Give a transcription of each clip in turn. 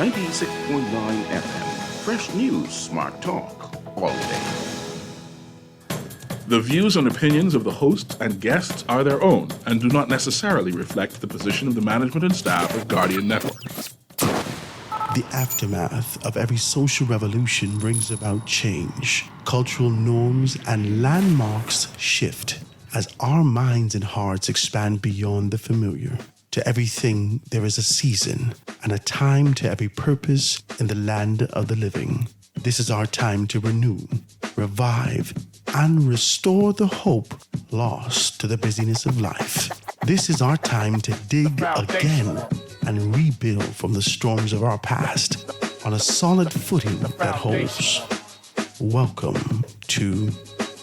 96.9 FM. Fresh news, smart talk, all day. The views and opinions of the hosts and guests are their own and do not necessarily reflect the position of the management and staff of Guardian Network. The aftermath of every social revolution brings about change. Cultural norms and landmarks shift as our minds and hearts expand beyond the familiar. To everything, there is a season and a time to every purpose in the land of the living. This is our time to renew, revive, and restore the hope lost to the busyness of life. This is our time to dig again and rebuild from the storms of our past on a solid footing that holds. Welcome to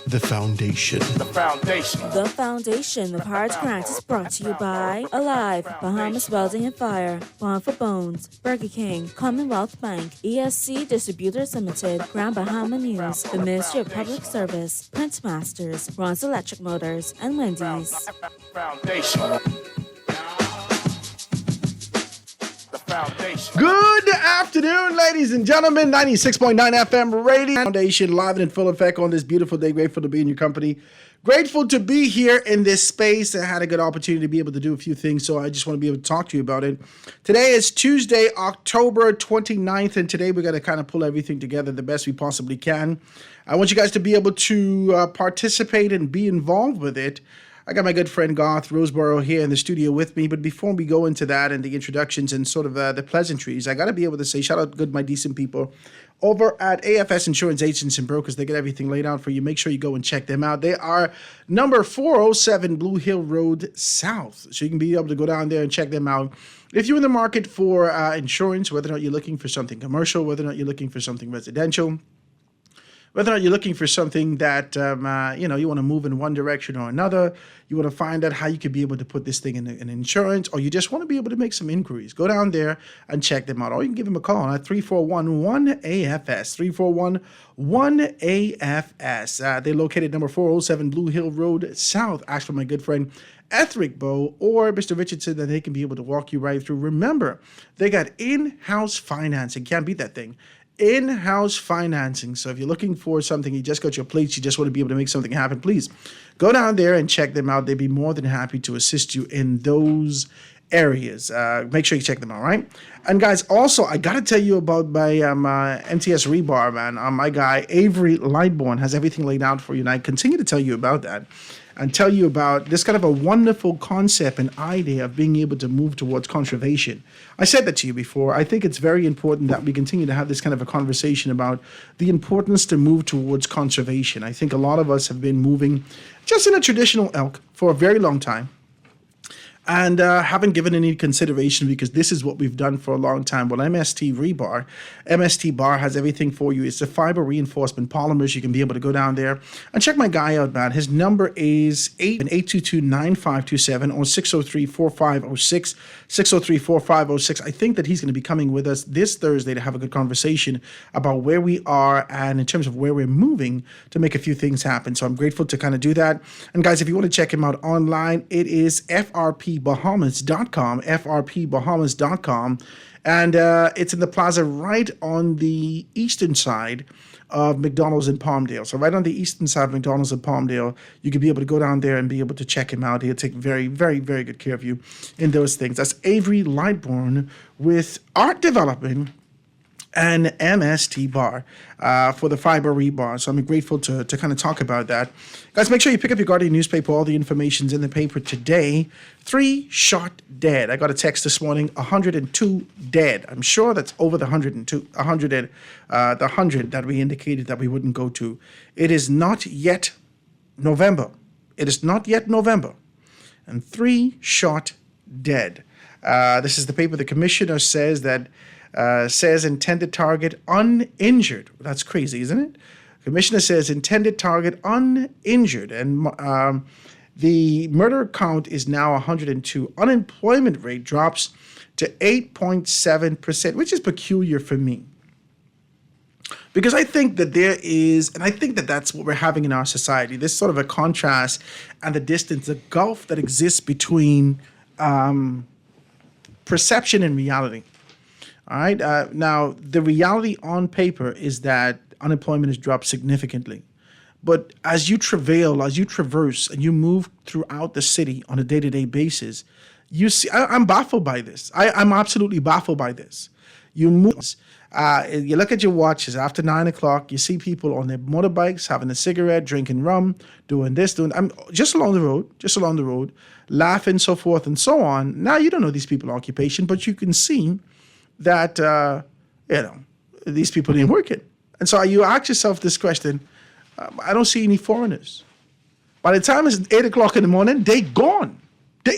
The Foundation. The Foundation. The Foundation of Hearts Grant is brought to you by Alive, Bahamas Welding and Fire, Bond for Bones, Burger King, Commonwealth Bank, ESC Distributors Limited, Grand Bahama News, the Ministry of Public Service, Prince Masters, Ron's Electric Motors, and Wendy's. Foundation. Good afternoon, ladies and gentlemen. 96.9 FM Radio Foundation, live and in full effect on this beautiful day. Grateful to be in your company. Grateful to be here in this space. I had a good opportunity to be able to do a few things, so I just want to be able to talk to you about it. Today is Tuesday, October 29th, and today we're going to kind of pull everything together the best we possibly can. I want you guys to be able to participate and be involved with it. I got my good friend Garth Roseborough here in the studio with me, but before we go into that and the introductions and sort of the pleasantries, I got to be able to say shout out good, my decent people over at AFS Insurance Agents and Brokers. They get everything laid out for you. Make sure you go and check them out. They are number 407 Blue Hill Road South, so you can be able to go down there and check them out. If you're in the market for insurance, whether or not you're looking for something commercial, whether or not you're looking for something residential, whether or not you're looking for something that, you want to move in one direction or another, you want to find out how you could be able to put this thing in insurance, or you just want to be able to make some inquiries, go down there and check them out. Or you can give them a call at 341-1AFS, 341-1AFS. They're located number 407 Blue Hill Road South. Ask for my good friend Ethric Bow or Mr. Richardson, and they can be able to walk you right through. Remember, they got in-house financing. Can't beat that thing. In-house financing. So if you're looking for something, you just got your plates, you just want to be able to make something happen, please go down there and check them out. They'd be more than happy to assist you in those areas. Make sure you check them out, right? And guys, also, I got to tell you about my MTS Rebar, man. My guy, Avery Lightbourne, has everything laid out for you, and I continue to tell you about that and tell you about this kind of a wonderful concept and idea of being able to move towards conservation. I said that to you before. I think it's very important that we continue to have this kind of a conversation about the importance to move towards conservation. I think a lot of us have been moving just in a traditional elk for a very long time, and haven't given any consideration, because this is what we've done for a long time. Well, MST Rebar, MST Bar has everything for you. It's the fiber reinforcement polymers. You can be able to go down there and check my guy out, man. His number is 822-9527 or 603-4506, 603-4506. I think that he's going to be coming with us this Thursday to have a good conversation about where we are and in terms of where we're moving to make a few things happen. So I'm grateful to kind of do that. And guys, if you want to check him out online, it is frpbahamas.com, frpbahamas.com. And it's in the plaza right on the eastern side of McDonald's in Palmdale. So right on the eastern side of McDonald's in Palmdale, you can be able to go down there and be able to check him out. He'll take very, very, very good care of you in those things. That's Avery Lightbourne with Art Development and MST Bar for the fiber rebar. So I'm grateful to kind of talk about that. Guys, make sure you pick up your Guardian newspaper. All the information's in the paper today. 3 shot dead. I got a text this morning, 102 dead. I'm sure that's over the 102, the 100 that we indicated that we wouldn't go to. It is not yet November. It is not yet November. And 3 shot dead. This is the paper. The commissioner says that says intended target uninjured. That's crazy, isn't it? Commissioner says intended target uninjured. And the murder count is now 102. Unemployment rate drops to 8.7%, which is peculiar for me. Because I think that there is, and I think that that's what we're having in our society, this sort of a contrast and the distance, the gulf that exists between perception and reality. All right. Now, the reality on paper is that unemployment has dropped significantly. But as you travail, as you traverse, and you move throughout the city on a day-to-day basis, you see, I'm baffled by this. I'm absolutely baffled by this. You move, you look at your watches after 9 o'clock, you see people on their motorbikes having a cigarette, drinking rum, doing this, I'm just along the road, laughing, so forth and so on. Now, you don't know these people's occupation, but you can see that, these people ain't working. And so you ask yourself this question, I don't see any foreigners. By the time it's 8 o'clock in the morning, they gone.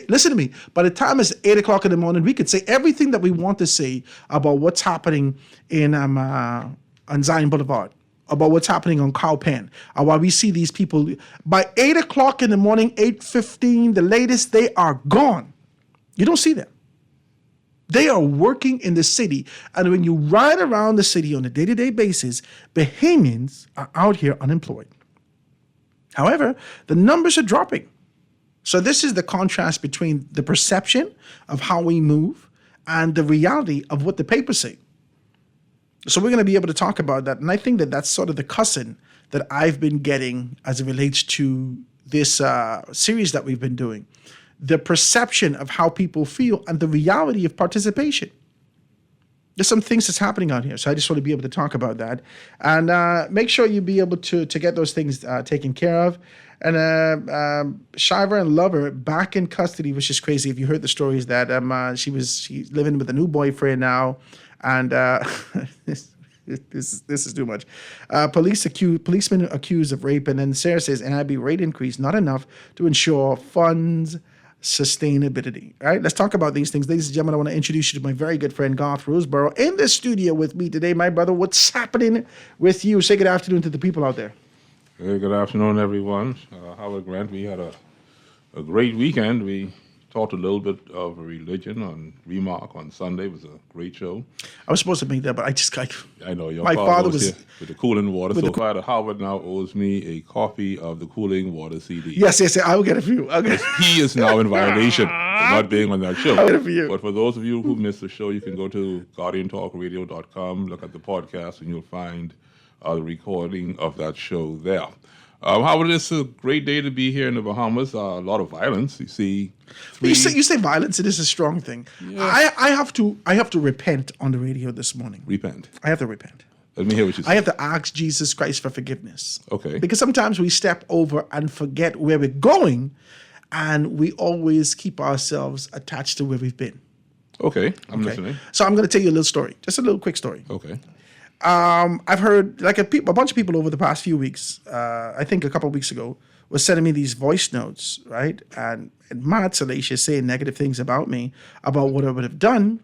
Listen to me. By the time it's 8 o'clock in the morning, we could say everything that we want to say about what's happening on Zion Boulevard, about what's happening on Cow Pen, or why we see these people. By 8 o'clock in the morning, 8:15, the latest, they are gone. You don't see them. They are working in the city. And when you ride around the city on a day-to-day basis, Bahamians are out here unemployed. However, the numbers are dropping. So this is the contrast between the perception of how we move and the reality of what the papers say. So we're going to be able to talk about that. And I think that that's sort of the cussing that I've been getting as it relates to this series that we've been doing. The perception of how people feel and the reality of participation. There's some things that's happening out here. So I just want to be able to talk about that. And make sure you be able to get those things taken care of. And Shiver and Lover back in custody, which is crazy. If you heard the stories that she's living with a new boyfriend now. And this is too much. Policemen accused of rape. And then Sarah says, NIB rate increase, not enough to ensure funds sustainability. All right, let's talk about these things. Ladies and gentlemen, I want to introduce you to my very good friend, Garth Roseborough, in the studio with me today. My brother, what's happening with you? Say good afternoon to the people out there. Hey, good afternoon, everyone. Howard Grant, we had a great weekend. We talked a little bit of religion on Remark on Sunday. It was a great show. I was supposed to make that, but I just got... I know, your my father was here with the cooling water. So Father Howard now owes me a copy of the Cooling Water CD. Yes, I'll get it for you. He is now in violation for not being on that show. I'll get it for you. But for those of you who missed the show, you can go to GuardianTalkRadio.com, look at the podcast, and you'll find the recording of that show there. Howard, it's a great day to be here in the Bahamas. A lot of violence. You see, you say violence. It is a strong thing. Yeah. I have to repent on the radio this morning. Repent. I have to repent. Let me hear what you say. I have to ask Jesus Christ for forgiveness. Okay. Because sometimes we step over and forget where we're going, and we always keep ourselves attached to where we've been. Okay, I'm listening. So I'm going to tell you a little story, just a little quick story. Okay. I've heard like a bunch of people over the past few weeks, I think a couple of weeks ago, was sending me these voice notes, right? And mad salacious, saying negative things about me, about what I would have done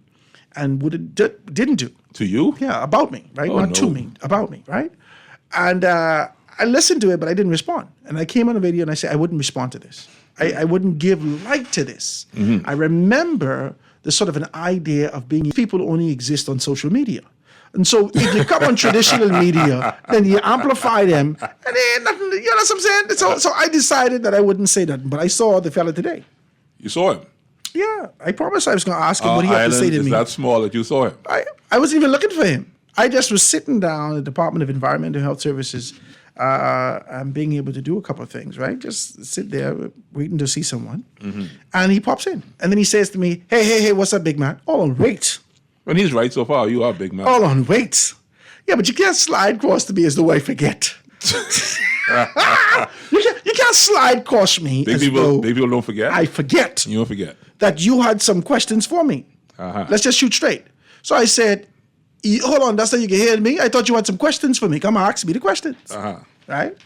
and what it didn't do. To you? Yeah, about me, right? Oh, Not no. to me, about me, right? And I listened to it, but I didn't respond. And I came on the video and I said, I wouldn't respond to this. I wouldn't give light to this. Mm-hmm. I remember the sort of an idea of being people only exist on social media. And so if you come on traditional media, then you amplify them, and then nothing, you know what I'm saying? So I decided that I wouldn't say nothing, but I saw the fella today. You saw him? Yeah, I promised I was going to ask him what he had to say to me. Is that small that you saw him? I wasn't even looking for him. I just was sitting down at the Department of Environmental Health Services and being able to do a couple of things, right? Just sit there waiting to see someone. Mm-hmm. And he pops in. And then he says to me, hey, what's up, big man? Hold on, wait. And he's right so far. You are big man. Hold on, wait. Yeah, but you can't slide across to me as though I forget. You can't slide across me Big as people though don't forget? I forget. You don't forget. That you had some questions for me. Uh-huh. Let's just shoot straight. So I said, hold on, that's how you can hear me? I thought you had some questions for me. Come ask me the questions. Uh-huh. Right?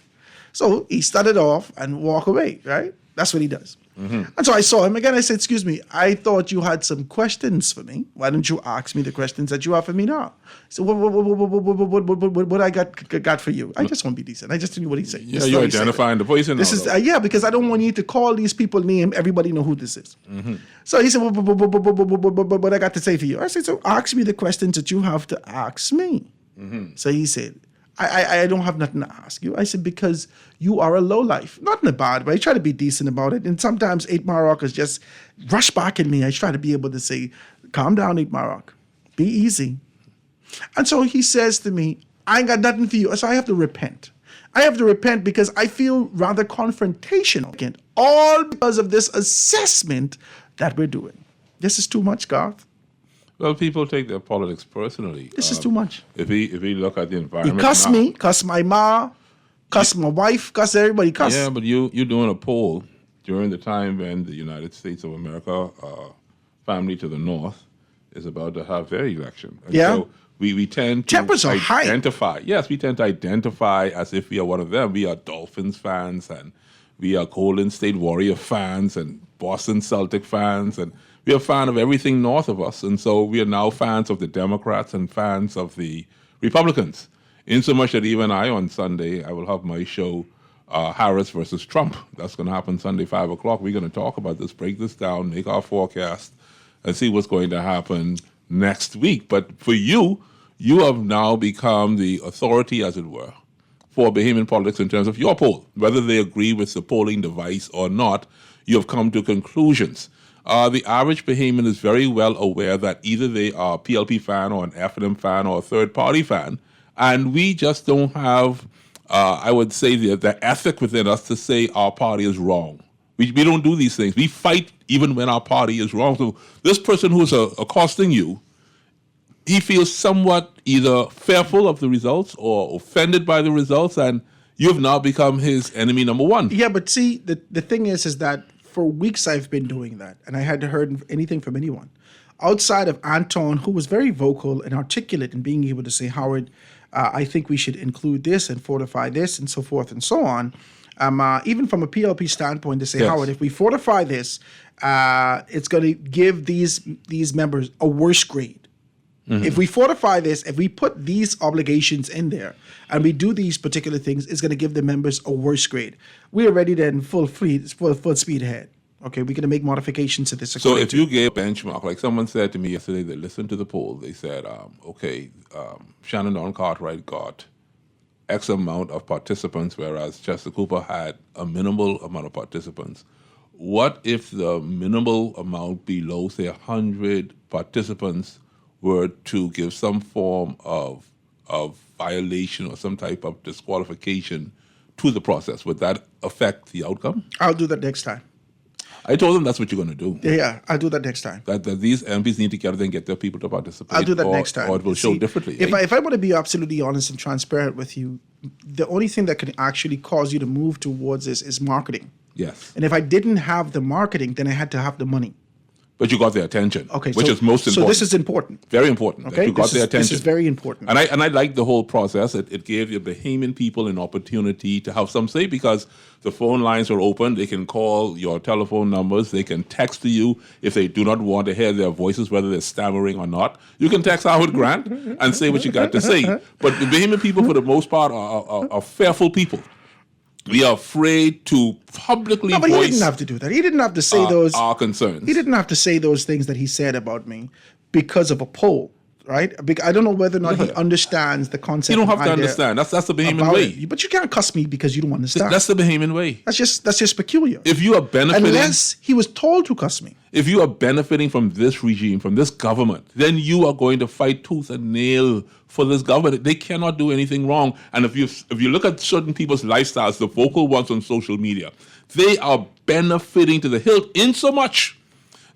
So he started off and walk away, right? That's what he does. Mm-hmm. And so I saw him again. I said, excuse me, I thought you had some questions for me. Why don't you ask me the questions that you have for me now? So what I got for you? I just want to be decent. I just tell you what he said. Yeah, you're identifying the person. This is because I don't want you to call these people name. Everybody know who this is. Mm-hmm. So he said, what I got to say to you? I said, so ask me the questions that you have to ask me. Mm-hmm. So he said, I don't have nothing to ask you. I said, because you are a lowlife. Not in a bad way. I try to be decent about it. And sometimes 8 Mile Rockers just rush back at me. I try to be able to say, calm down, 8 Mile Rock. Be easy. And so he says to me, I ain't got nothing for you. So I have to repent. I have to repent because I feel rather confrontational again, all because of this assessment that we're doing. This is too much, Garth. Well, people take their politics personally. This is too much. If we look at the He environment, cuss now- me, cuss my ma, cuss my wife, cuss everybody, cuss. Yeah, but you're doing a poll during the time when the United States of America, family to the north, is about to have their election. And Yeah. so we tend to Tempers are high. identify. Yes, we tend to identify as if we are one of them. We are Dolphins fans, and we are Golden State Warrior fans, and Boston Celtic fans, and we are a fan of everything north of us. And so we are now fans of the Democrats and fans of the Republicans. In so much that even I, on Sunday, I will have my show, Harris versus Trump. That's going to happen Sunday, 5 o'clock. We're going to talk about this, break this down, make our forecast, and see what's going to happen next week. But for you, you have now become the authority, as it were, for Bahamian politics in terms of your poll. Whether they agree with the polling device or not, you have come to conclusions. The average Bahamian is very well aware that either they are a PLP fan or an F&M fan or a third-party fan, and we just don't have, I would say, the ethic within us to say our party is wrong. We don't do these things. We fight even when our party is wrong. So this person who's accosting you, he feels somewhat either fearful of the results or offended by the results, and you've now become his enemy number one. Yeah, but see, the thing is that for weeks I've been doing that, and I hadn't heard anything from anyone outside of Anton, who was very vocal and articulate in being able to say, Howard, I think we should include this and fortify this and so forth and so on. Even from a PLP standpoint, to say, Yes. Howard, if we fortify this, it's going to give these members a worse grade. If we fortify this, if we put these obligations in there and we do these particular things, it's going to give the members a worse grade. We are ready then full speed ahead. Okay, we're going to make modifications to this. So if you gave a benchmark, like someone said to me yesterday, they listened to the poll, they said, Shannon Don Cartwright got X amount of participants, whereas Chester Cooper had a minimal amount of participants. What if the minimal amount below, say, 100 participants were to give some form of violation or some type of disqualification to the process? Would that affect the outcome? I'll do that next time. I told them that's what you're going to do. Yeah, I'll do that next time. That these MPs need to get there and get their people to participate. I'll do that or, next time. Or it will show See, differently. If I want to be absolutely honest and transparent with you, the only thing that can actually cause you to move towards this is marketing. Yes. And if I didn't have the marketing, then I had to have the money. But you got their attention, Okay, which so, is most important. So this is important. very important. Okay, That you got their attention. This is very important. And I like the whole process. It gave the Bahamian people an opportunity to have some say because the phone lines are open. They can call your telephone numbers. They can text to you if they do not want to hear their voices, whether they're stammering or not. You can text Howard Grant and say what you got to say. But the Bahamian people, for the most part, are fearful people. We are afraid to publicly No, but he voice didn't have to do that. He didn't have to say those. our concerns. He didn't have to say those things that he said about me because of a poll, right? I don't know whether or not he understands the concept. You don't have to behind it understand. That's the Bahamian about way. it. But you can't cuss me because you don't understand. That's the Bahamian way. That's just peculiar. If you are benefiting, Unless he was told to cuss me. if you are benefiting from this regime, from this government, then you are going to fight tooth and nail for this government. They cannot do anything wrong. And if you look at certain people's lifestyles, the vocal ones on social media, they are benefiting to the hilt in so much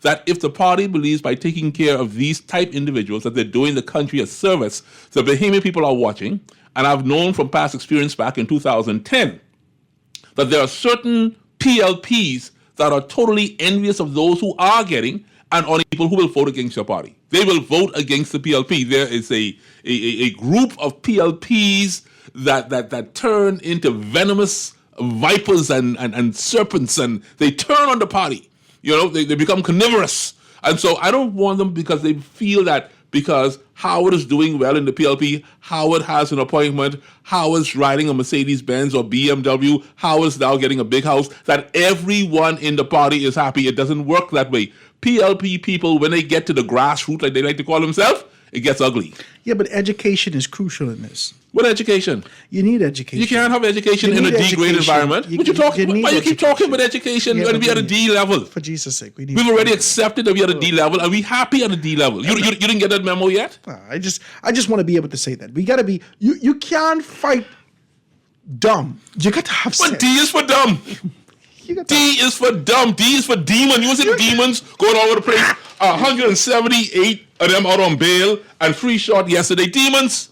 that if the party believes by taking care of these type individuals that they're doing the country a service, the Bahamian people are watching. And I've known from past experience back in 2010 that there are certain PLPs that are totally envious of those who are getting and on people who will vote against your party. They will vote against the PLP. There is a group of PLPs that turn into venomous vipers and serpents, and they turn on the party. You know, they become carnivorous. And so I don't want them because they feel that because Howard is doing well in the PLP, Howard has an appointment, Howard's riding a Mercedes-Benz or BMW, Howard's now getting a big house, that everyone in the party is happy. It doesn't work that way. PLP people, when they get to the grassroots, like they like to call themselves, it gets ugly. Yeah, but education is crucial in this. What education? You need education. You can't have education You in a need D grade education. environment. You- What you talking? you need Why you keep talking education. about education? Yeah, You're going to be but at a we D level. For Jesus' sake, we need. We've already accepted that we are at a D level, and we happy at a D level. You didn't get that memo yet? I just want to be able to say that we got to be. You can't fight dumb. You got to have But sense. D is for dumb. You got D to, is for dumb. D is for demon. You see demons going all over the place. 178 of them out on bail and free shot yesterday. Demons.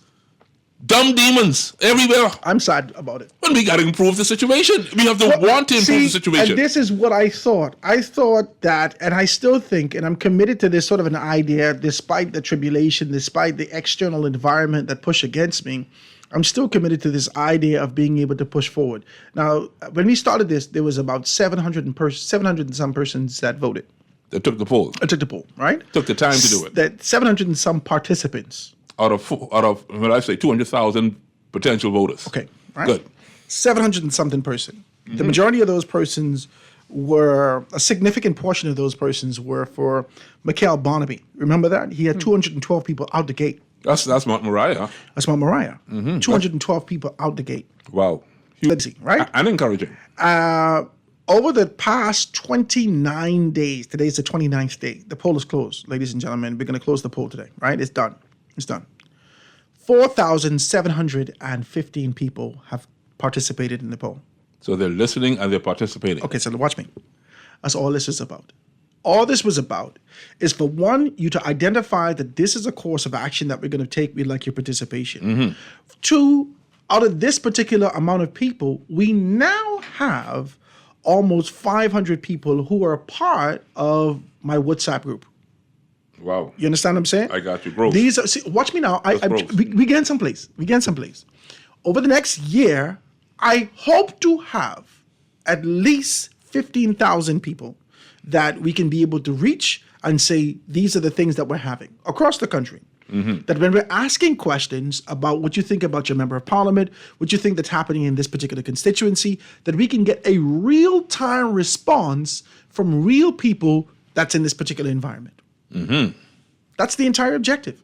Dumb demons everywhere. I'm sad about it. But we got to improve the situation. We have to want to improve See, the situation. And this is what I thought. I thought that, and I still think, and I'm committed to this sort of an idea, despite the tribulation, despite the external environment that push against me, I'm still committed to this idea of being able to push forward. Now, when we started this, there was about 700 and some persons that voted. They took the poll. I took the poll, right? Took the time to do it. That 700 and some participants. Out of what I say 200,000 potential voters. Okay, right? Good. 700 and something person. The majority of those persons were, a significant portion of those persons were for Mikhail Barnaby. Remember that? He had 212 people out the gate. That's Mount Moriah. That's Mount Moriah. 212 people out the gate. Wow. Let's right? And encouraging. Over the past 29 days, today's the 29th day, the poll is closed, ladies and gentlemen. We're going to close the poll today, right? It's done. It's done. 4,715 people have participated in the poll. So they're listening and they're participating. Okay, so watch me. That's all this is about. All this was about is for one, you to identify that this is a course of action that we're going to take. We'd like your participation. Two, out of this particular amount of people, we now have almost 500 people who are a part of my WhatsApp group. Wow. You understand what I'm saying? I got you. Growth. These are, see, watch me now. Growth. We get someplace. We get someplace. Over the next year, I hope to have at least 15,000 people that we can be able to reach and say, these are the things that we're having across the country. That when we're asking questions about what you think about your member of parliament, what you think that's happening in this particular constituency, that we can get a real-time response from real people that's in this particular environment. That's the entire objective.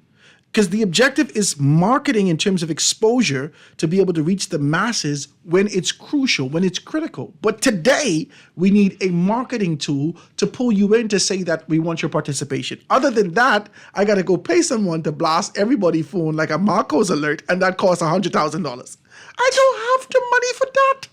Because the objective is marketing in terms of exposure to be able to reach the masses when it's crucial, when it's critical. But today, we need a marketing tool to pull you in to say that we want your participation. Other than that, I got to go pay someone to blast everybody's phone like a Marcos alert, and that costs $100,000. I don't have the money for that.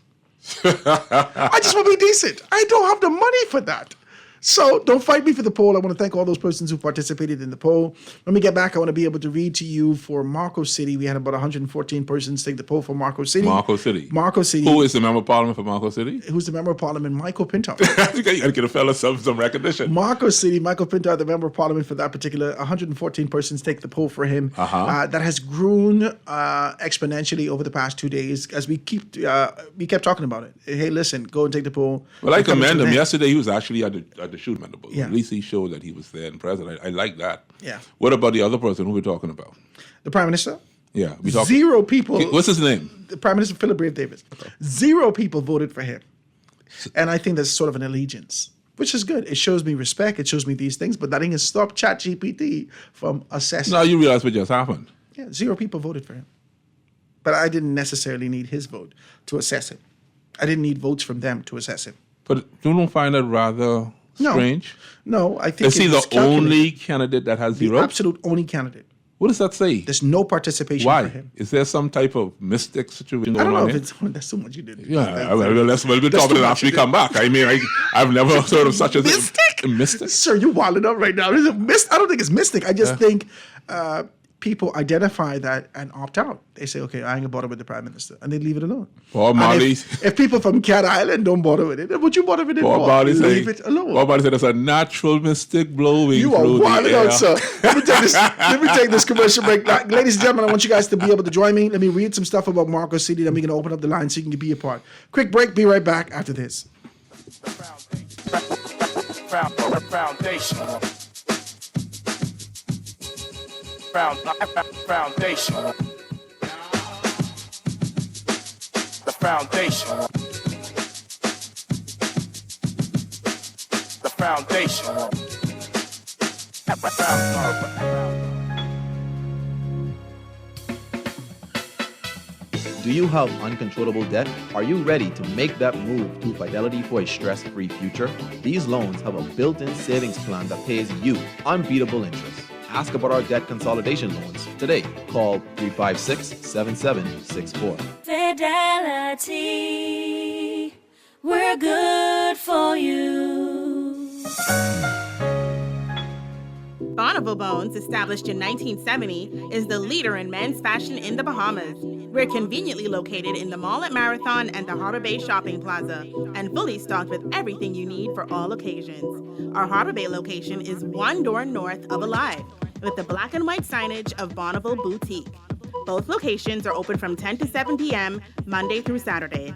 I just want to be decent. I don't have the money for that. So don't fight me for the poll. I want to thank all those persons who participated in the poll. When we get back, I want to be able to read to you for Marco City. We had about 114 persons take the poll for Marco City. Marco City. Marco City. Who is the member of parliament for Marco City? Who's the member of parliament? Michael Pinto. You got to get a fella some recognition. Marco City, Michael Pinto, the member of parliament for that particular, 114 persons take the poll for him. That has grown exponentially over the past 2 days as we kept talking about it. Hey, listen, go and take the poll. Well, I We're coming commend to him. an end. Yesterday, he was actually at the shooting mandible. Yeah. At least he showed that he was there and present. I like that. Yeah. What about the other person who we're talking about? The Prime Minister? Yeah. We talk, Zero people. What's his name? The Prime Minister, Philip Brave Davis. Zero people voted for him. And I think that's sort of an allegiance, which is good. It shows me respect. It shows me these things, but that ain't gonna stop ChatGPT from assessing. Now you realize what just happened. Yeah, zero people voted for him. But I didn't necessarily need his vote to assess him. I didn't need votes from them to assess him. But you don't find that rather strange? No, I think Is he it the was calculated. only candidate that has The zero? absolute only candidate. What does that say? There's no participation Why? for him. Is there some type of mystic situation I going don't know on if here? it's that's so much you did. Yeah, we'll be That's talking too about it much after you we come back. I mean, I've never heard of such a Mystic? A mystic? Sir, you're wilding up right now. Is it I don't think it's mystic. I just think people identify that and opt out. They say, okay, I ain't gonna bother with the Prime Minister, and they leave it alone. Paul And Marley. if people from Cat Island don't bother with it, then what you bother with it Paul for? Marley Leave said, it alone. Paul Marley said there's a natural mystic blowing You are through wilding the air. out, sir. Let me take this commercial break. Ladies and gentlemen, I want you guys to be able to join me. Let me read some stuff about Marco City, then we can open up the line so you can be a part. Quick break, be right back after this. Foundation. Foundation. The foundation. The foundation. Do you have uncontrollable debt? Are you ready to make that move to Fidelity for a stress-free future? These loans have a built-in savings plan that pays you unbeatable interest. Ask about our debt consolidation loans today. Call 356-7764. Fidelity, we're good for you. Bonneville Bones, established in 1970, is the leader in men's fashion in the Bahamas. We're conveniently located in the mall at Marathon and the Harbor Bay Shopping Plaza, and fully stocked with everything you need for all occasions. Our Harbor Bay location is one door north of Alive, with the black and white signage of Bonneville Boutique. Both locations are open from 10 to 7 p.m. Monday through Saturday.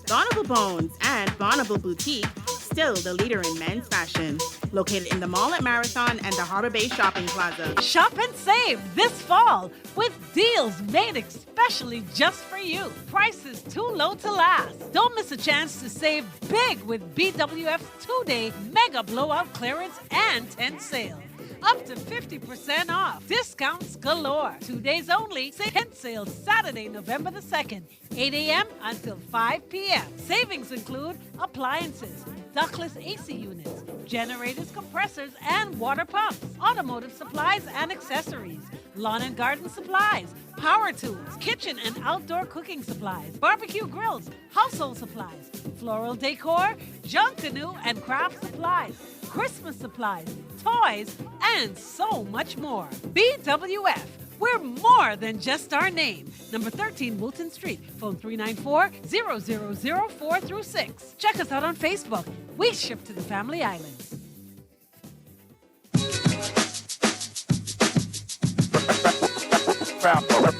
Bonneville Bones and Bonneville Boutique, still the leader in men's fashion. Located in the mall at Marathon and the Harbor Bay Shopping Plaza. Shop and save this fall with deals made especially just for you. Prices too low to last. Don't miss a chance to save big with BWF's 2-day mega blowout clearance and tent sale. Up to 50% off. Discounts galore. 2 days only. Tent sale Saturday, November the 2nd, 8 a.m. until 5 p.m. Savings include appliances, ductless AC units, generators, compressors, and water pumps, automotive supplies and accessories, lawn and garden supplies, power tools, kitchen and outdoor cooking supplies, barbecue grills, household supplies, floral decor, junk canoe and craft supplies, Christmas supplies, toys, and so much more. BWF, we're more than just our name. Number 13 Woolton Street, phone 394-0004-6. Check us out on Facebook. We ship to the Family Islands.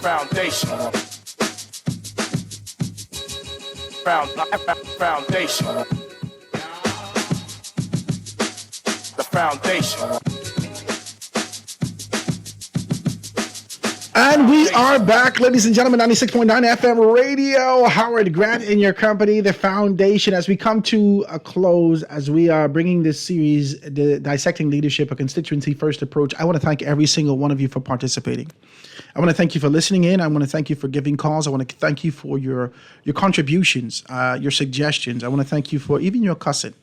Foundation. Foundation. The foundation. And we are back, ladies and gentlemen, 96.9 FM radio. Howard Grant in your company, the foundation. As we come to a close, as we are bringing this series, the Dissecting Leadership, a constituency first approach, I want to thank every single one of you for participating. I want to thank you for listening in. I want to thank you for giving calls. I want to thank you for your contributions, your suggestions. I want to thank you for even your cussing,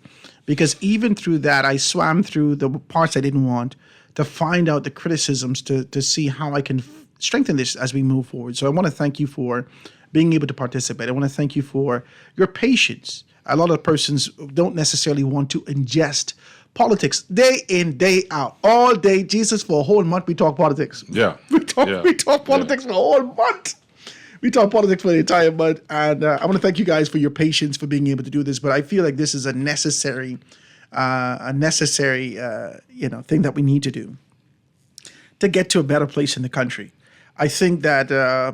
because even through that, I swam through the parts I didn't want to find out the criticisms to see how I can strengthen this as we move forward. So I want to thank you for being able to participate. I want to thank you for your patience. A lot of persons don't necessarily want to ingest politics day in, day out, all day. Jesus, for a whole month, we talk politics. Yeah. We talk politics for a whole month. We talk politics for the entire month. And I want to thank you guys for your patience for being able to do this. But I feel like this is a necessary thing that we need to do to get to a better place in the country. I think that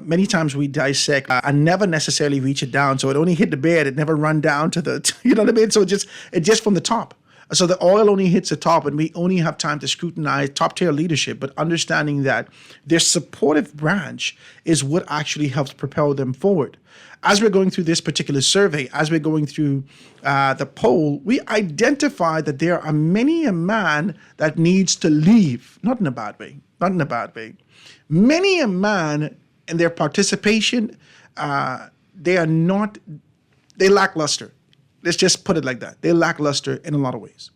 many times we dissect and never necessarily reach it down. So it only hit the bed. It never run down to the, you know what I mean? So it just from the top. So the oil only hits the top, and we only have time to scrutinize top-tier leadership, but understanding that their supportive branch is what actually helps propel them forward. As we're going through this particular survey, as we're going through the poll, we identify that there are many a man that needs to leave. Not in a bad way. Not in a bad way. Many a man in their participation, they lack luster. Let's just put it like that. They lack luster in a lot of ways.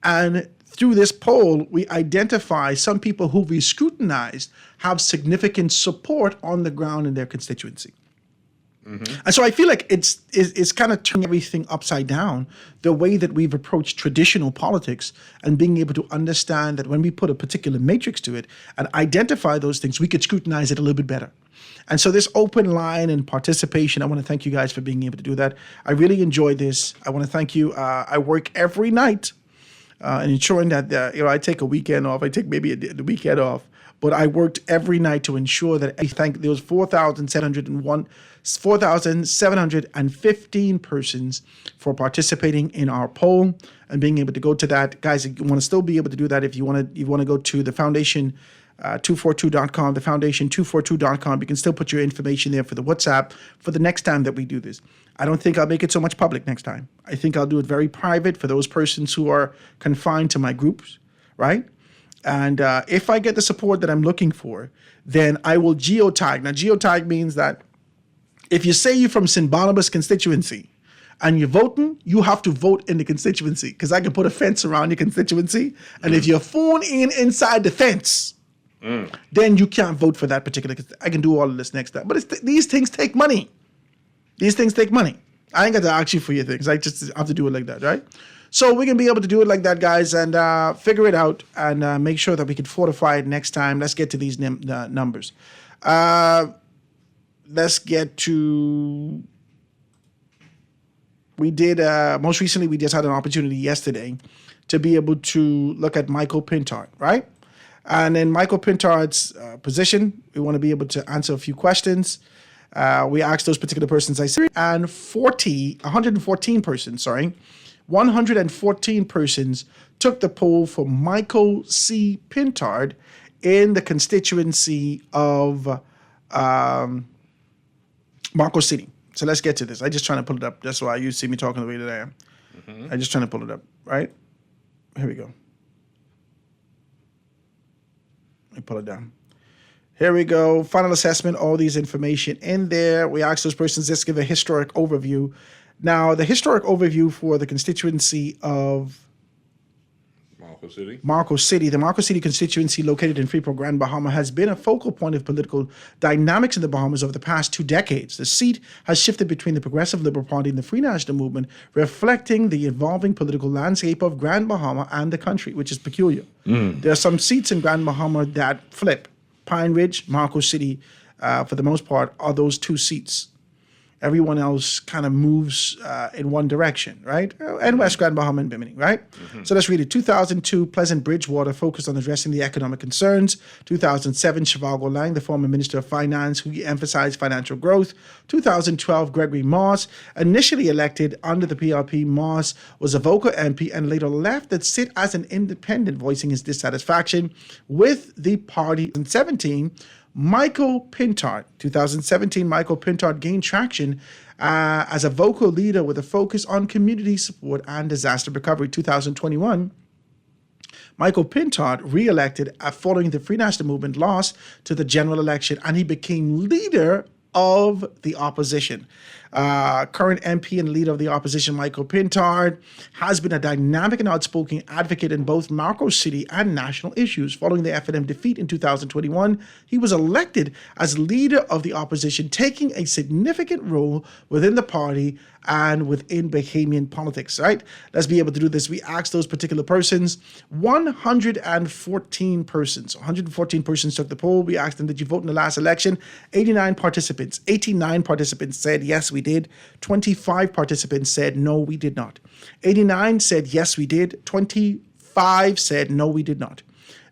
And through this poll, we identify some people who we scrutinized have significant support on the ground in their constituency. Mm-hmm. And so I feel like it's kind of turning everything upside down, the way that we've approached traditional politics, and being able to understand that when we put a particular matrix to it and identify those things, we could scrutinize it a little bit better. And so this open line and participation, I want to thank you guys for being able to do that. I really enjoyed this. I want to thank you. I work every night and ensuring that I take a weekend off. I take maybe the weekend off. But I worked every night to ensure that there was 4,715 persons for participating in our poll and being able to go to that. Guys, you want to still be able to do that if you want to go to the foundation 242.com, the foundation 242.com. You can still put your information there for the WhatsApp for the next time that we do this. I don't think I'll make it so much public next time. I think I'll do it very private for those persons who are confined to my groups, right? And if I get the support that I'm looking for, then I will geotag. Now, geotag means that If you say you're from St. Barnabas constituency and you're voting, you have to vote in the constituency because I can put a fence around your constituency. And if you're phone inside the fence, then you can't vote for that particular. I can do all of this next time. But these things take money. These things take money. I ain't got to ask you for your things. I just have to do it like that, right? So we can be able to do it like that, guys, and figure it out and make sure that we can fortify it next time. Let's get to these numbers. Let's get to... We did, most recently, we just had an opportunity yesterday to be able to look at Michael Pintard, right? And in Michael Pintard's position, we want to be able to answer a few questions. We asked those particular persons, 114 persons took the poll for Michael C. Pintard in the constituency of Marco City. So let's get to this. I'm just trying to pull it up. That's why you see me talking the way that I am. I'm just trying to pull it up, right? Here we go. Let me pull it down. Here we go. Final assessment, all these information in there. We asked those persons, just give a historic overview. Now, the historic overview for the constituency of Marco City. The Marco City constituency, located in Freeport, Grand Bahama, has been a focal point of political dynamics in the Bahamas over the past 2 decades. The seat has shifted between the Progressive Liberal Party and the Free National Movement, reflecting the evolving political landscape of Grand Bahama and the country, which is peculiar. There are some seats in Grand Bahama that flip. Pine Ridge, Marco City, for the most part, are those 2 seats. Everyone else kind of moves in one direction, right? And West Grand Bahama and Bimini, right? So let's read it. 2002, Pleasant Bridgewater focused on addressing the economic concerns. 2007, Shivago Lang, the former Minister of Finance, who emphasized financial growth. 2012, Gregory Moss, initially elected under the PLP. Moss was a vocal MP and later left to sit as an independent, voicing his dissatisfaction with the party. In 2017, Michael Pintard, 2017, Michael Pintard gained traction as a vocal leader with a focus on community support and disaster recovery. 2021, Michael Pintard re-elected following the Free National Movement loss to the general election, and he became leader of the opposition. Current MP and leader of the opposition, Michael Pintard, has been a dynamic and outspoken advocate in both Marco City and national issues. Following the FNM defeat in 2021, he was elected as leader of the opposition, taking a significant role within the party and within Bahamian politics, right? Let's be able to do this. We asked those particular persons, 114 persons. 114 persons took the poll. We asked them, did you vote in the last election? 89 participants said, yes, we did. 25 participants said, no, we did not. 89 said, yes, we did. 25 said, no, we did not.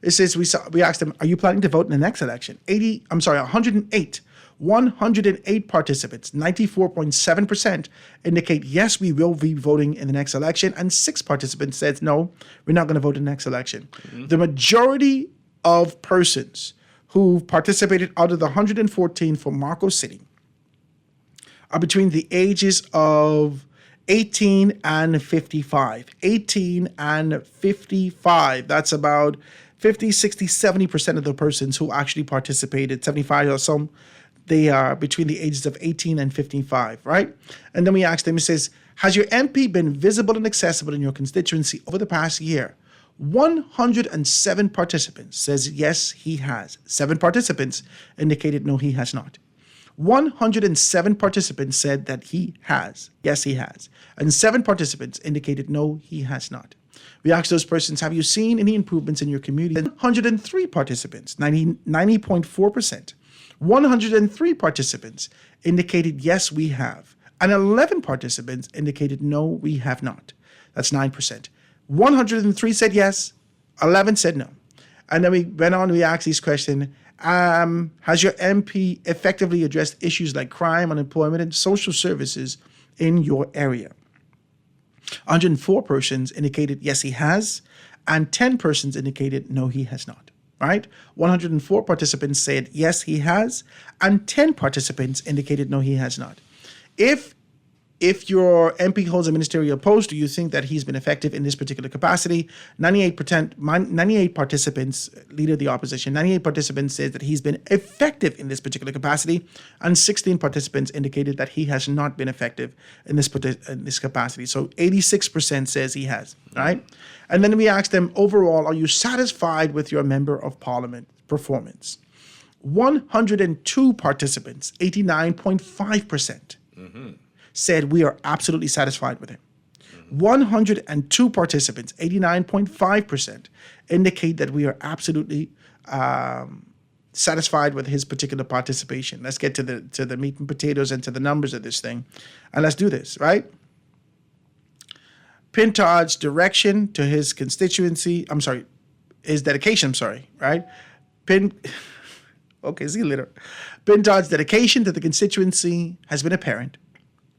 It says, we asked them, are you planning to vote in the next election? 108 participants, 94.7%, indicate yes, we will be voting in the next election, and 6 participants said no, we're not going to vote in the next election. The majority of persons who participated out of the 114 for Marco City are between the ages of 18 and 55. 18 and 55. That's about 50, 60, 70% of the persons who actually participated, 75 or some. They are between the ages of 18 and 55, right? And then we asked them, it says, has your MP been visible and accessible in your constituency over the past year? 107 participants says yes, he has. 7 participants indicated no, he has not. 107 participants said that he has. Yes, he has. And 7 participants indicated no, he has not. We asked those persons, have you seen any improvements in your community? 103 participants, 90.4%. 103 participants indicated yes, we have. And 11 participants indicated no, we have not. That's 9%. 103 said yes, 11 said no. And then we went on, we asked these questions. Has your MP effectively addressed issues like crime, unemployment, and social services in your area? 104 persons indicated yes, he has, and 10 persons indicated no, he has not. Right? 104 participants said yes, he has, and 10 participants indicated no, he has not. If if your MP holds a ministerial post, do you think that he's been effective in this particular capacity? 98 participants, leader of the opposition, 98 participants said that he's been effective in this particular capacity, and 16 participants indicated that he has not been effective in this capacity. So 86% says he has, right? And then we asked them, overall, are you satisfied with your member of parliament performance? 102 participants, 89.5%. Said we are absolutely satisfied with him. 102 participants, 89.5%, indicate that we are absolutely satisfied with his particular participation. Let's get to the meat and potatoes and to the numbers of this thing, and let's do this, right? Pintard's direction to his constituency, his dedication, right? Okay, see you later. Pintard's dedication to the constituency has been apparent,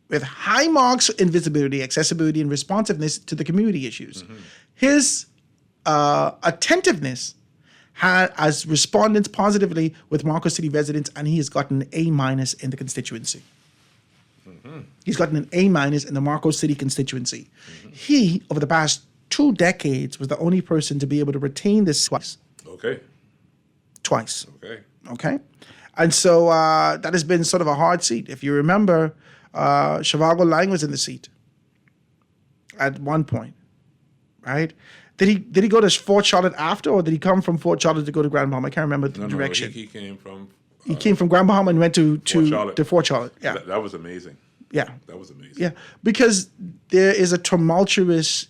with high marks in visibility, accessibility, and responsiveness to the community issues. His attentiveness has responded positively with Marcos City residents, and he has gotten an A- in the constituency. He's gotten an A- in the Marcos City constituency. He, over the past 2 decades, was the only person to be able to retain this twice. Twice. Okay? And so that has been sort of a hard seat. If you remember, Shivago Lang was in the seat at one point, right? Did he go to Fort Charlotte after, or did he come from Fort Charlotte to go to Grand Bahama? I can't remember the direction. He came from. He came from Grand Bahama and went to Fort Charlotte. Yeah, that was amazing. Yeah, that was amazing. Yeah, because there is a tumultuous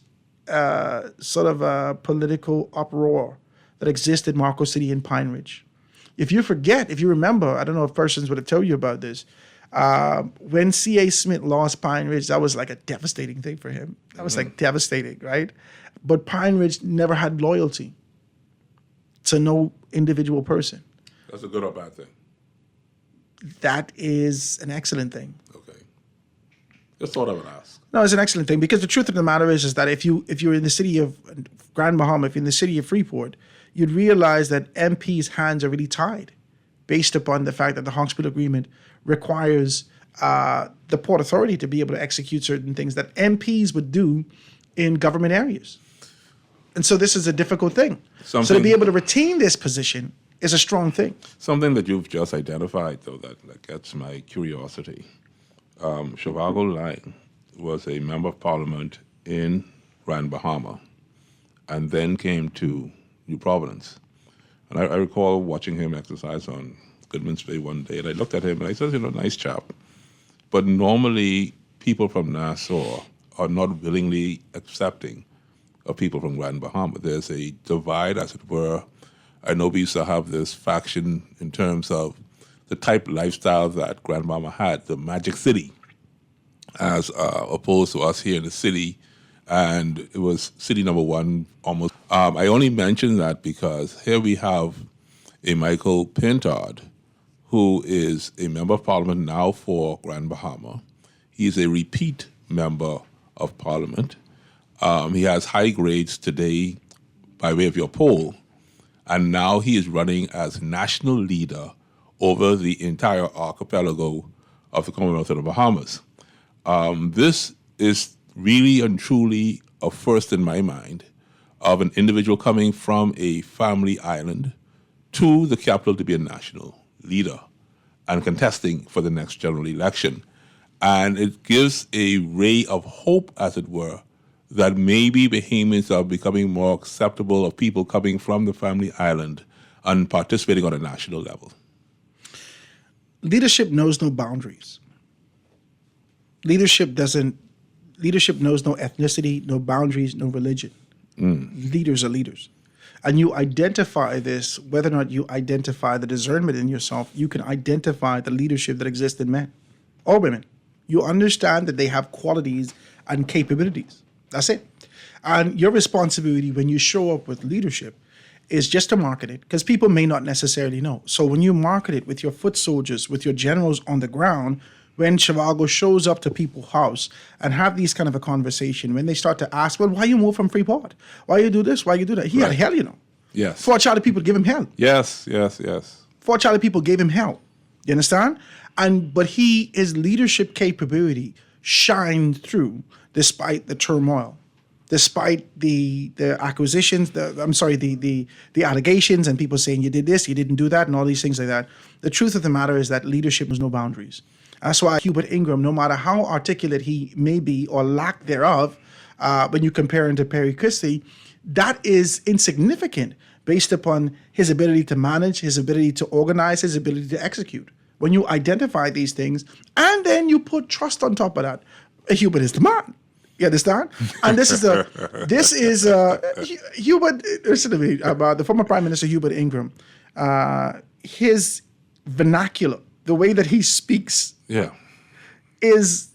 sort of a political uproar that exists in Marcos City and Pine Ridge. If you remember, I don't know if persons would have told you about this. When C.A. Smith lost Pine Ridge, that was like a devastating thing for him. That was like devastating, right? But Pine Ridge never had loyalty to no individual person. That's a good or bad thing? That is an excellent thing. Okay. Just thought I would ask. No, it's an excellent thing, because the truth of the matter is that if you're in the city of Grand Bahama, if you're in the city of Freeport, you'd realize that MP's hands are really tied based upon the fact that the Hawksbill Agreement requires the Port Authority to be able to execute certain things that MPs would do in government areas. And so this is a difficult thing. So to be able to retain this position is a strong thing. Something that you've just identified, though, that gets my curiosity. Shivago Lang was a member of parliament in Grand Bahama and then came to New Providence. And I recall watching him exercise on Goodman's Bay one day, and I looked at him and I said, nice chap. But normally people from Nassau are not willingly accepting of people from Grand Bahama. There's a divide, as it were. I know we used to have this faction in terms of the type of lifestyle that Grand Bahama had, the Magic City, as opposed to us here in the city. And it was city number one almost. I only mention that because here we have a Michael Pintard, who is a member of parliament now for Grand Bahama. He's a repeat member of parliament. He has high grades today by way of your poll, and now he is running as national leader over the entire archipelago of the Commonwealth of the Bahamas. This is really and truly a first in my mind of an individual coming from a family island to the capital to be a national leader and contesting for the next general election. And it gives a ray of hope, as it were, that maybe Bahamians are becoming more acceptable of people coming from the family island and participating on a national level. Leadership knows no boundaries. Leadership knows no ethnicity, no boundaries, no religion. Leaders are leaders. And you identify this, whether or not you identify the discernment in yourself, you can identify the leadership that exists in men or women. You understand that they have qualities and capabilities. That's it. And your responsibility when you show up with leadership is just to market it, because people may not necessarily know. So when you market it with your foot soldiers, with your generals on the ground, when Shivago shows up to people's house and have these kind of a conversation, when they start to ask, well, why you move from Freeport? Why you do this? Why you do that? He had hell, Yes. Fort Charlotte people give him hell. Yes. Fort Charlotte people gave him hell. You understand? But his leadership capability shined through despite the turmoil, despite the acquisitions, the allegations and people saying you did this, you didn't do that, and all these things like that. The truth of the matter is that leadership knows no boundaries. That's why Hubert Ingram, no matter how articulate he may be or lack thereof, when you compare him to Perry Christie, that is insignificant based upon his ability to manage, his ability to organize, his ability to execute. When you identify these things and then you put trust on top of that, Hubert is the man. You understand? And Hubert, listen to me, about the former Prime Minister Hubert Ingram, his vernacular, the way that he speaks is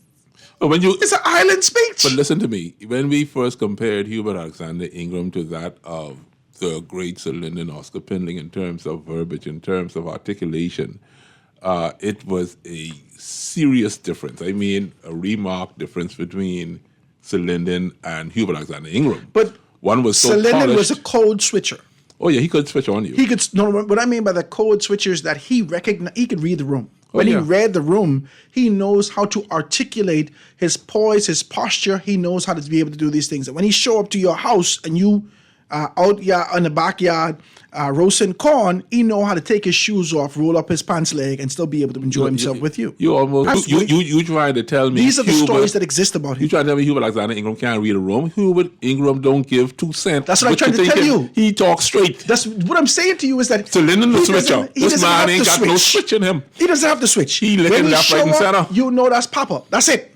it's an island speech. But listen to me. When we first compared Hubert Alexander Ingram to that of the great Sir Lyndon Oscar Pindling in terms of verbiage, in terms of articulation, it was a serious difference. I mean, a remarked difference between Sir Lyndon and Hubert Alexander Ingram. But one was so Sir Lyndon polished. was a code switcher. Oh yeah, he could switch on you. He could. No, what I mean by the code switcher is that he could read the room. When he read the room, he knows how to articulate his poise, his posture. He knows how to be able to do these things. And when he show up to your house and you out in the backyard roasting corn, he know how to take his shoes off, roll up his pants leg, and still be able to enjoy himself with you. You almost you trying to tell me these are the stories that exist about him. You trying to tell me Hubert Alexander Ingram can't read a room? Hubert Ingram don't give 2 cents. That's what I'm trying to tell you. He talks straight. That's what I'm saying to you is that So Lyndon the switcher. This man ain't got no switch in him. He doesn't have to switch. He licking left, right, and center. You know that's Papa. That's it.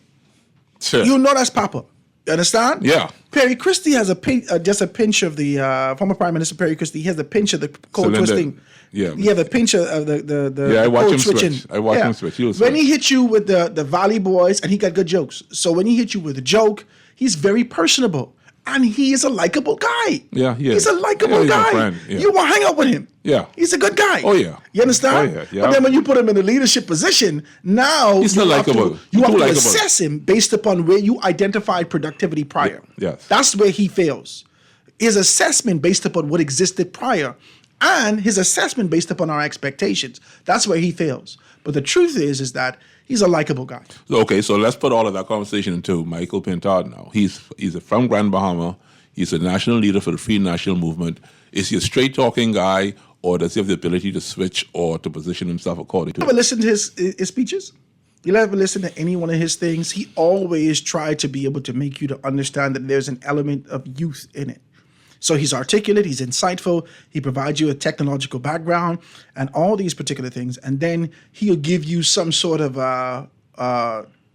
Sure. You know that's Papa. You understand? Yeah. Perry Christie has just a pinch of the former Prime Minister Perry Christie. He has a pinch of the code twisting. Yeah. He has a pinch of the I watch code him switching. switch. I watch him switch. When he hit you with the Valley Boys, and he got good jokes. So when he hit you with a joke, he's very personable. And he is a likable guy. Yeah, he is. He's a likable he's guy. a friend. Yeah. You want to hang out with him. Yeah. He's a good guy. Oh, yeah. You understand? Oh, yeah. But then when you put him in a leadership position, now He's not likable. You have to likable. assess him based upon where you identified productivity prior. Yes. That's where he fails. His assessment based upon what existed prior and his assessment based upon our expectations. That's where he fails. But the truth is that he's a likable guy. Okay, so let's put all of that conversation into Michael Pintard now. He's from Grand Bahama. He's a national leader for the Free National Movement. Is he a straight-talking guy, or does he have the ability to switch or to position himself according to You ever listen to his speeches? You ever listen to any one of his things? He always tried to be able to make you to understand that there's an element of youth in it. So he's articulate, he's insightful, he provides you a technological background and all these particular things. And then he'll give you some sort of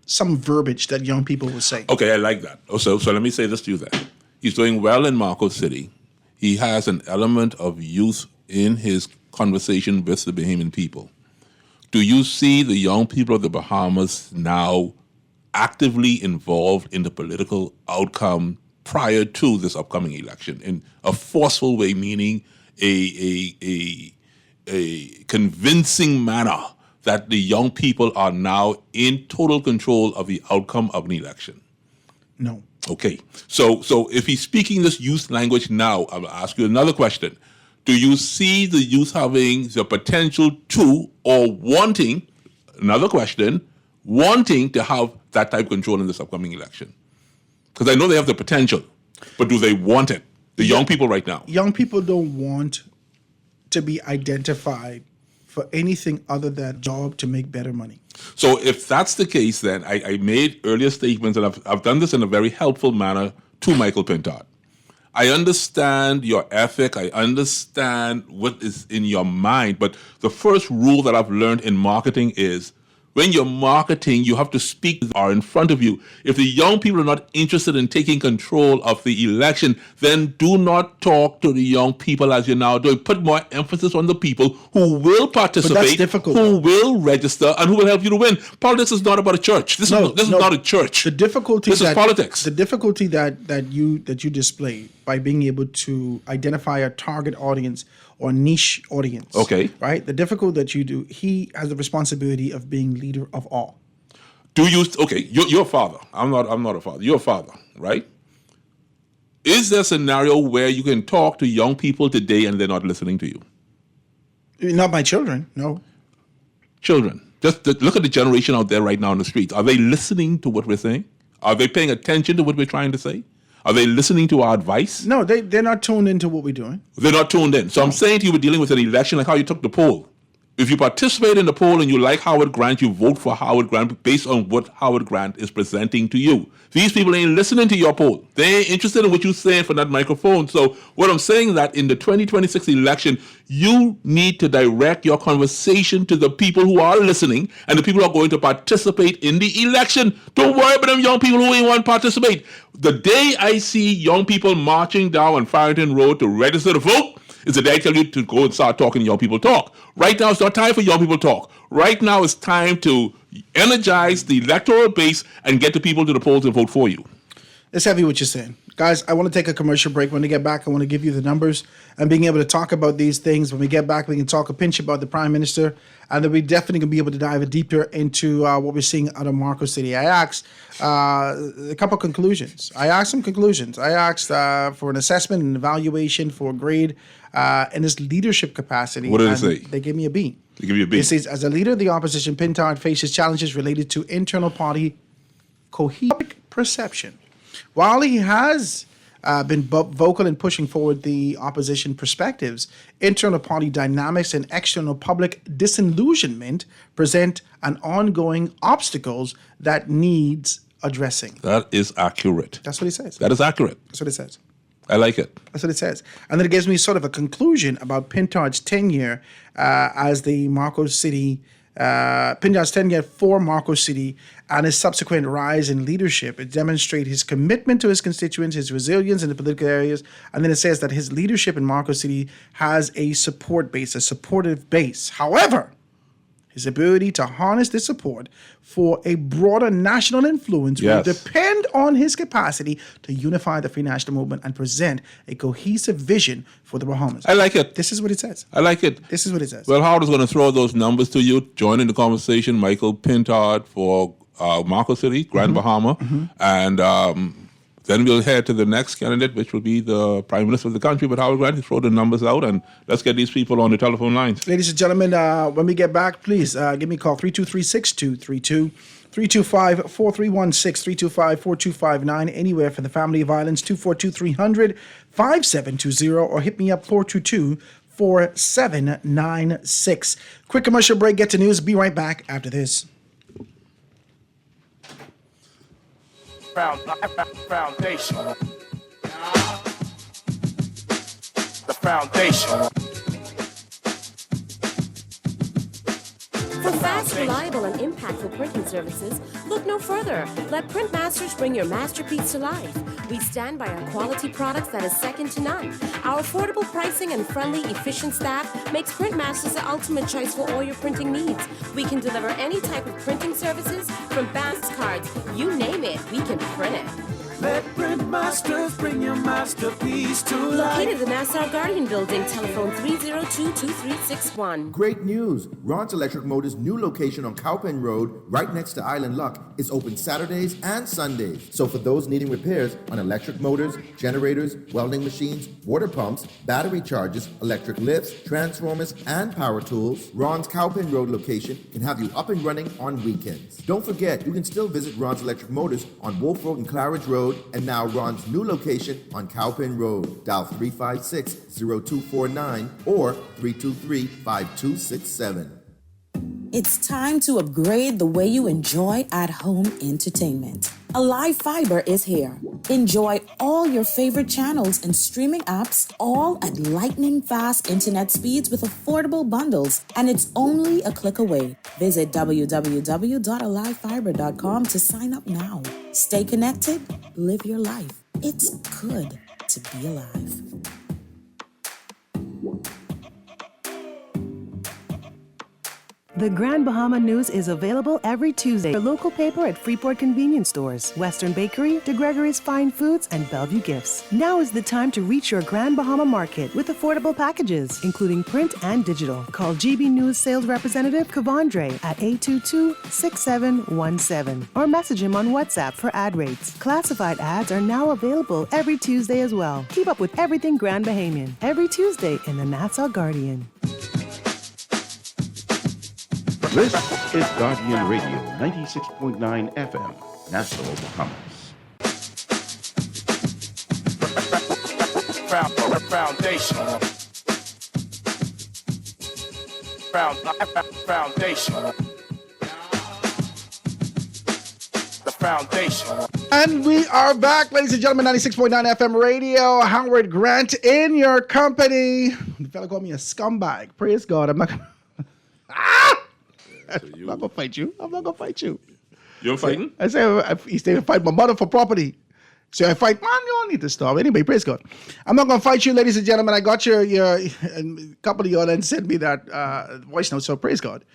some verbiage that young people will say. Okay, I like that. So let me say this to you then. He's doing well in Marco City. He has an element of youth in his conversation with the Bahamian people. Do you see the young people of the Bahamas now actively involved in the political outcome prior to this upcoming election in a forceful way, meaning a convincing manner that the young people are now in total control of the outcome of an election? No. Okay, so if he's speaking this youth language now, I'll ask you another question. Do you see the youth having the potential to or wanting, another question, wanting to have that type of control in this upcoming election? Because I know they have the potential, but do they want it? The young people right now. Young people don't want to be identified for anything other than a job to make better money. So if that's the case, then I made earlier statements, and I've done this in a very helpful manner to Michael Pintard. I understand your ethic. I understand what is in your mind. But the first rule that I've learned in marketing is when you're marketing, you have to speak to those who are in front of you. If the young people are not interested in taking control of the election, then do not talk to the young people as you're now doing. Put more emphasis on the people who will participate, But that's difficult. who will register, and who will help you to win. Politics is not about a church. This is not a church. The difficulty This is politics. The difficulty that you display by being able to identify a target audience or niche audience. Okay. Right? The difficult that you do, he has the responsibility of being leader of all. Do you you're a father. I'm not a father. You're a father, right? Is there a scenario where you can talk to young people today and they're not listening to you? Not my children, no. Children. Just look at the generation out there right now in the streets. Are they listening to what we're saying? Are they paying attention to what we're trying to say? Are they listening to our advice? No, they're not tuned into what we're doing. They're not tuned in. So I'm saying to you, we're dealing with an election like how you took the poll. If you participate in the poll and you like Howard Grant, you vote for Howard Grant based on what Howard Grant is presenting to you. These people ain't listening to your poll. They ain't interested in what you're saying from that microphone. So what I'm saying is that in the 2026 election, you need to direct your conversation to the people who are listening and the people who are going to participate in the election. Don't worry about them young people who ain't want to participate. The day I see young people marching down on Farrington Road to register to vote, is the day I tell you to go and start talking to young people talk. Right now, it's not time for young people talk. Right now, it's time to energize the electoral base and get the people to the polls and vote for you. It's heavy what you're saying. Guys, I want to take a commercial break. When we get back, I want to give you the numbers and being able to talk about these things. When we get back, we can talk a pinch about the Prime Minister, and then we definitely going to be able to dive deeper into what we're seeing out of Marco City. I asked a couple conclusions. I asked some conclusions. I asked for an assessment and evaluation for a grade in his leadership capacity. What did it say? They gave me a B. They give you a B. It says, as a leader of the opposition, Pintard faces challenges related to internal party cohesive perception. While he has been vocal in pushing forward the opposition perspectives, internal party dynamics and external public disillusionment present an ongoing obstacles that needs addressing. That is accurate. That's what he says. That is accurate. That's what it says. I like it. That's what it says. And then it gives me sort of a conclusion about Pintard's tenure as the Marco City, Pintard's tenure for Marco City and his subsequent rise in leadership. It demonstrates his commitment to his constituents, his resilience in the political areas. And then it says that his leadership in Marco City has a support base, a supportive base. However, his ability to harness this support for a broader national influence will depend on his capacity to unify the Free National Movement and present a cohesive vision for the Bahamas. I like it. This is what it says. I like it. This is what it says. Well, Howard is going to throw those numbers to you. Join in the conversation. Michael Pintard for Marco City, Grand Bahama. And then we'll head to the next candidate, which will be the Prime Minister of the country. But Howard Grant, throw the numbers out and let's get these people on the telephone lines. Ladies and gentlemen, when we get back, please give me a call, 323-6232, 325-4316, 325-4259, anywhere for the family of violence, 242-300-5720, or hit me up, 422-4796. Quick commercial break, get to news. Be right back after this. Foundation. The foundation. For fast, reliable, and impactful printing services, look no further. Let Printmasters bring your masterpiece to life. We stand by our quality products that is second to none. Our affordable pricing and friendly, efficient staff makes Printmasters the ultimate choice for all your printing needs. We can deliver any type of printing services, from banks, cards, you name it, we can print it. Let Printmasters bring your masterpiece to life. Located in the Nassau Guardian Building, telephone 302-2361. Great news! Ron's Electric Motors' new location on Cowpen Road, right next to Island Luck, is open Saturdays and Sundays. So for those needing repairs on electric motors, generators, welding machines, water pumps, battery chargers, electric lifts, transformers, and power tools, Ron's Cowpen Road location can have you up and running on weekends. Don't forget, you can still visit Ron's Electric Motors on Wolf Road and Claridge Road, and now Ron's new location on Cowpen Road. Dial 356-0249 or 323-5267. It's time to upgrade the way you enjoy at-home entertainment. Alive Fiber is here. Enjoy all your favorite channels and streaming apps, all at lightning-fast internet speeds with affordable bundles, and it's only a click away. Visit www.alivefiber.com to sign up now. Stay connected, live your life. It's good to be alive. The Grand Bahama News is available every Tuesday. Your local paper at Freeport Convenience Stores, Western Bakery, De Gregory's Fine Foods, and Bellevue Gifts. Now is the time to reach your Grand Bahama market with affordable packages, including print and digital. Call GB News sales representative Kavandre at 822-6717 or message him on WhatsApp for ad rates. Classified ads are now available every Tuesday as well. Keep up with everything Grand Bahamian every Tuesday in the Nassau Guardian. This is Guardian Radio, 96.9 FM, Nassau, Bahamas. Foundation. Foundation. The foundation. And we are back, ladies and gentlemen, 96.9 FM radio. Howard Grant in your company. The fella called me a scumbag. Praise God. I'm not going to fight you. I'm not going to fight you. You're fighting? I say, he's there to fight my mother for property. So I fight, man, you don't need to stop. Anyway, praise God. I'm not going to fight you, ladies and gentlemen. I got your a couple of y'all and sent me that voice note, so praise God.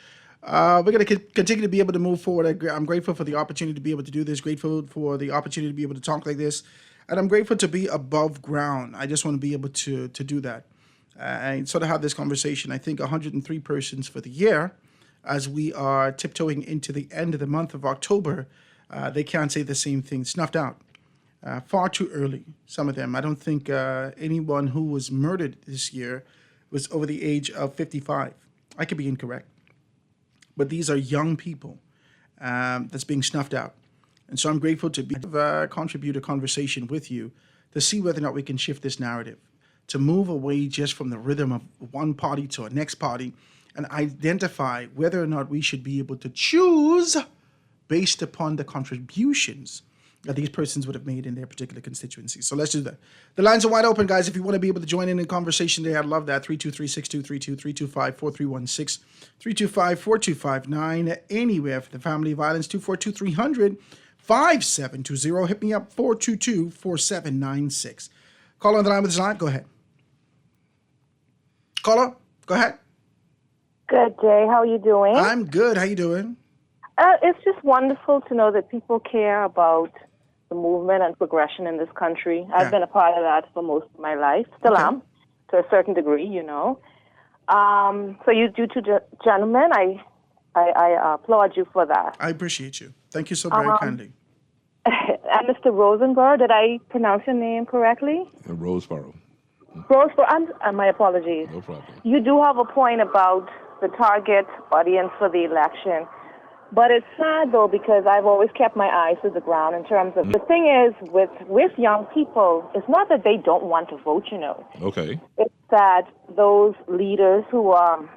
We're going to continue to be able to move forward. I'm grateful for the opportunity to be able to do this, grateful for the opportunity to be able to talk like this, and I'm grateful to be above ground. I just want to be able to do that and sort of have this conversation. I think 103 persons for the year, as we are tiptoeing into the end of the month of October, they can't say the same thing. Snuffed out. Far too early, some of them. I don't think anyone who was murdered this year was over the age of 55. I could be incorrect. But these are young people that's being snuffed out. And so I'm grateful to contribute a conversation with you to see whether or not we can shift this narrative, to move away just from the rhythm of one party to a next party and identify whether or not we should be able to choose based upon the contributions that these persons would have made in their particular constituency. So let's do that. The lines are wide open, guys. If you want to be able to join in conversation today, I'd love that. 323-6232, 325-4316, 325-4259, anywhere for the family violence, 242-300-5720. Hit me up, 422-4796. Caller on the line with the line, go ahead. Caller, go ahead. Good, Jay. How are you doing? I'm good. How you doing? It's just wonderful to know that people care about the movement and progression in this country. I've been a part of that for most of my life. Still am, to a certain degree, you know. So you two gentlemen, I applaud you for that. I appreciate you. Thank you so very kindly. And Mr. Rosenberg, did I pronounce your name correctly? Roseboro. Roseboro, my apologies. No problem. You do have a point about the target audience for the election. But it's sad, though, because I've always kept my eyes to the ground in terms of the thing is with young people, it's not that they don't want to vote, you know. Okay. It's that those leaders who are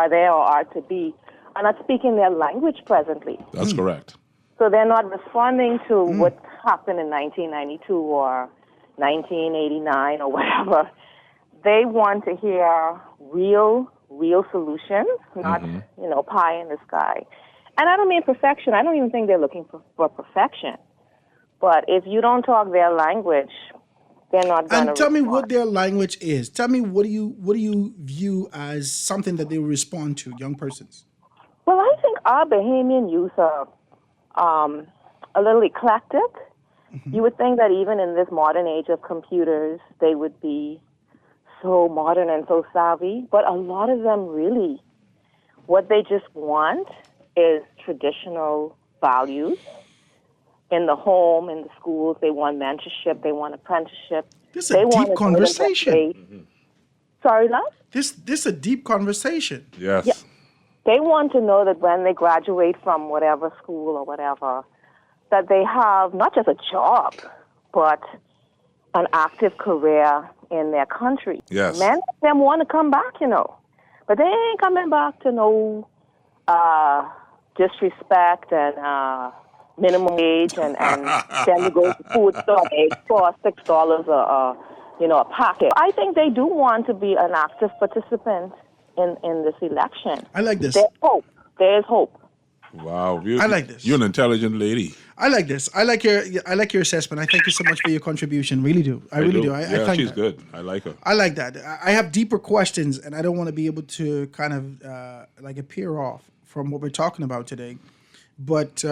there or are to be are not speaking their language presently. That's correct. So they're not responding to what happened in 1992 or 1989 or whatever. They want to hear real solutions, not, pie in the sky. And I don't mean perfection. I don't even think they're looking for perfection. But if you don't talk their language, they're not going to. And tell me what their language is. Tell me what do you view as something that they will respond to, young persons? Well, I think our Bahamian youth are a little eclectic. Mm-hmm. You would think that even in this modern age of computers, they would be so modern and so savvy. But a lot of them really, what they just want is traditional values in the home, in the schools. They want mentorship. They want apprenticeship. This is a deep conversation. Sorry, love? This is a deep conversation. Yes. Yeah. They want to know that when they graduate from whatever school or whatever, that they have not just a job, but an active career in their country. Yes. Many of them want to come back, you know, but they ain't coming back to no disrespect and minimum wage and then you go to food store, they cost $6 a packet. I think they do want to be an active participant in this election. I like this. There's hope. There's hope. Wow, I like this. You're an intelligent lady. I like this. I like your assessment. I thank you so much for your contribution. Really do. I really do. I thank she's that. good. I like her. I like that. I have deeper questions, and I don't want to be able to kind of appear off from what we're talking about today. But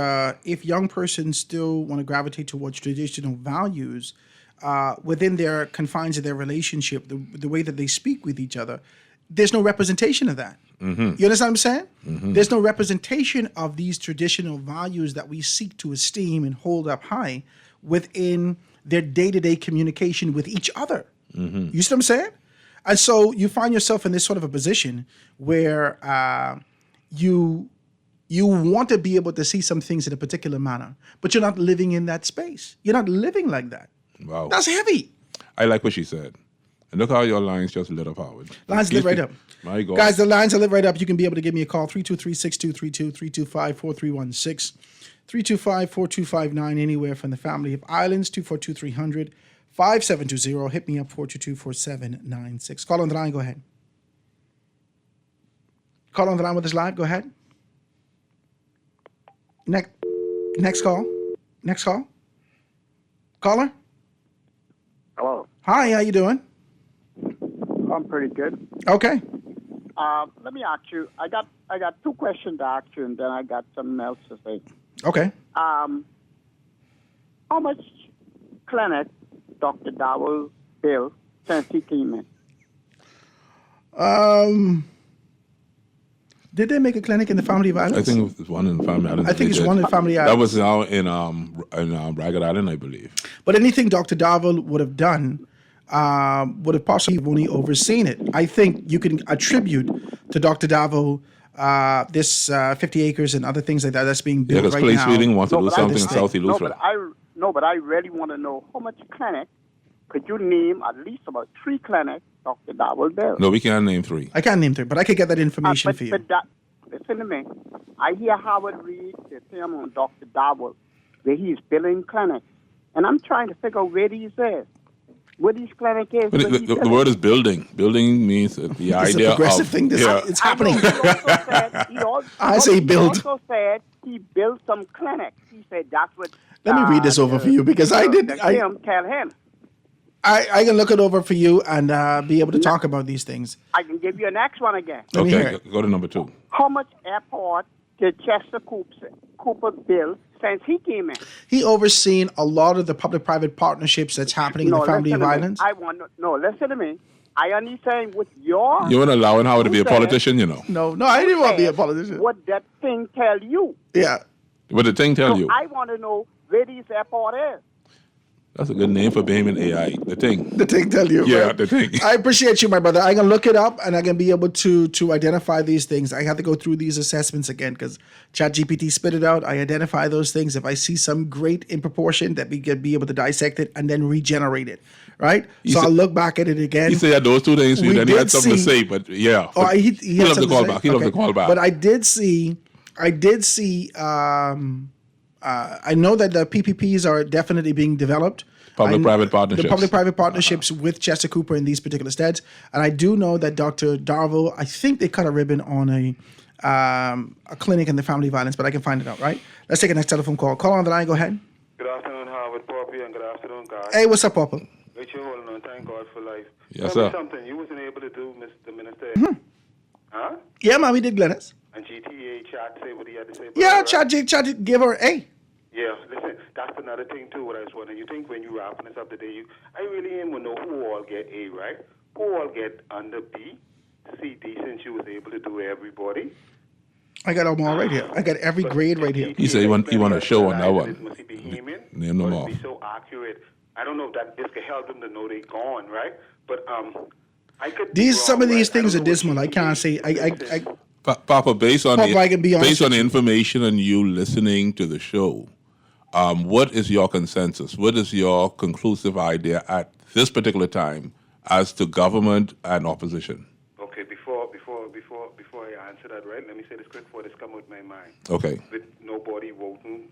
if young persons still want to gravitate towards traditional values within their confines of their relationship, the way that they speak with each other, there's no representation of that. Mm-hmm. You understand what I'm saying? Mm-hmm. There's no representation of these traditional values that we seek to esteem and hold up high within their day-to-day communication with each other. Mm-hmm. You see what I'm saying? And so you find yourself in this sort of a position where you want to be able to see some things in a particular manner, but you're not living in that space. You're not living like that. Wow. That's heavy. I like what she said. And look how your lines just lit up, Howard. Lines lit right up. My God. Guys, the lines are lit right up. You can be able to give me a call, 323-6232, 325-4316, 325-4259, anywhere from the family of islands, 242-300, 5720. Hit me up, 422-4796. Call on the line, go ahead. Call on the line with us live, go ahead. Next call. Next call. Caller? Hello. Hi, how you doing? I'm pretty good. Okay. Let me ask you. I got two questions to ask you, and then I got something else to say. Okay. How much clinic Dr. Dowell built since he came in? Did they make a clinic in the Family of Islands? I think it was one in the Family Islands. I think it's one in the Family Islands. That was now in Ragged Island, I believe. But anything Dr. Darville would have done would have possibly only overseen it. I think you can attribute to Dr. Darville this 50 acres and other things like that that's being built right now. Place Reading wants to do something in South Eleuthera. But I really want to know how much clinic could you name at least about 3 clinics Dr. Darville built? No, we can't name 3. I can't name 3, but I could get that information for you. Listen to me. I hear Howard Reed say on Dr. Darville where he's building clinics. And I'm trying to figure out where these is. Where these clinics is. But the word is building. Building means the It's idea a progressive of... thing. It's happening. I say build. He also said he built some clinics. He said that's what... Let me read this over for you because I did... Tell him. I can look it over for you and be able to talk about these things. I can give you a next one again. Okay, go to number 2. How much airport did Chester Cooper build since he came in? He overseen a lot of the public-private partnerships that's happening in the Family of Islands. Listen to me. I only saying with your... You want to allow Howard to be a politician, you know? No, I didn't want to be a politician. What that thing tell you? Yeah. What did the thing tell you? I want to know where this airport is. That's a good name for Bahamian AI. The thing. The thing tell you. Yeah, right? the thing. I appreciate you, my brother. I can look it up and I can be able to identify these things. I have to go through these assessments again because ChatGPT spit it out. I identify those things. If I see some great in proportion, that we can be able to dissect it and then regenerate it. Right? I'll look back at it again. He said those 2 things, then he had something to say, but yeah. Oh, he he'll have to call back. He'll have to call back. But I did see. I know that the PPPs are definitely being developed. Public-private partnerships. The public-private partnerships with Chester Cooper in these particular steads. And I do know that Dr. Darville, I think they cut a ribbon on a clinic in the Family of Islands, but I can find it out, right? Let's take a next telephone call. Call on the line. Go ahead. Good afternoon, Howard Poppy, and good afternoon, guys. Hey, what's up, Papa? What you holding on? Thank God for life. Yes, Tell sir. me something you wasn't able to do, Mr. Minister. Huh? Yeah, man, we did Glennis. And GTA chat say what he had to say. Yeah, chat give her A. Yeah, listen, that's another thing too. What I was wondering, you think when you wrapping this up today, I really ain't want to know who all get A, right? Who all get under B, C, D, since you was able to do everybody. I got them all right here. I got every grade right here. He said he want a show on that one. Must be Bahamian. Name them Or off. be so accurate. I don't know if that this could help them to know they gone, right? But I could. Some of these things are dismal. I can't say. Papa, based on Papa, I can be honest the with you. information and you listening to the show, what is your consensus? What is your conclusive idea at this particular time as to government and opposition? Okay, before I answer that, right? Let me say this quick before this come with my mind. Okay. With nobody voting,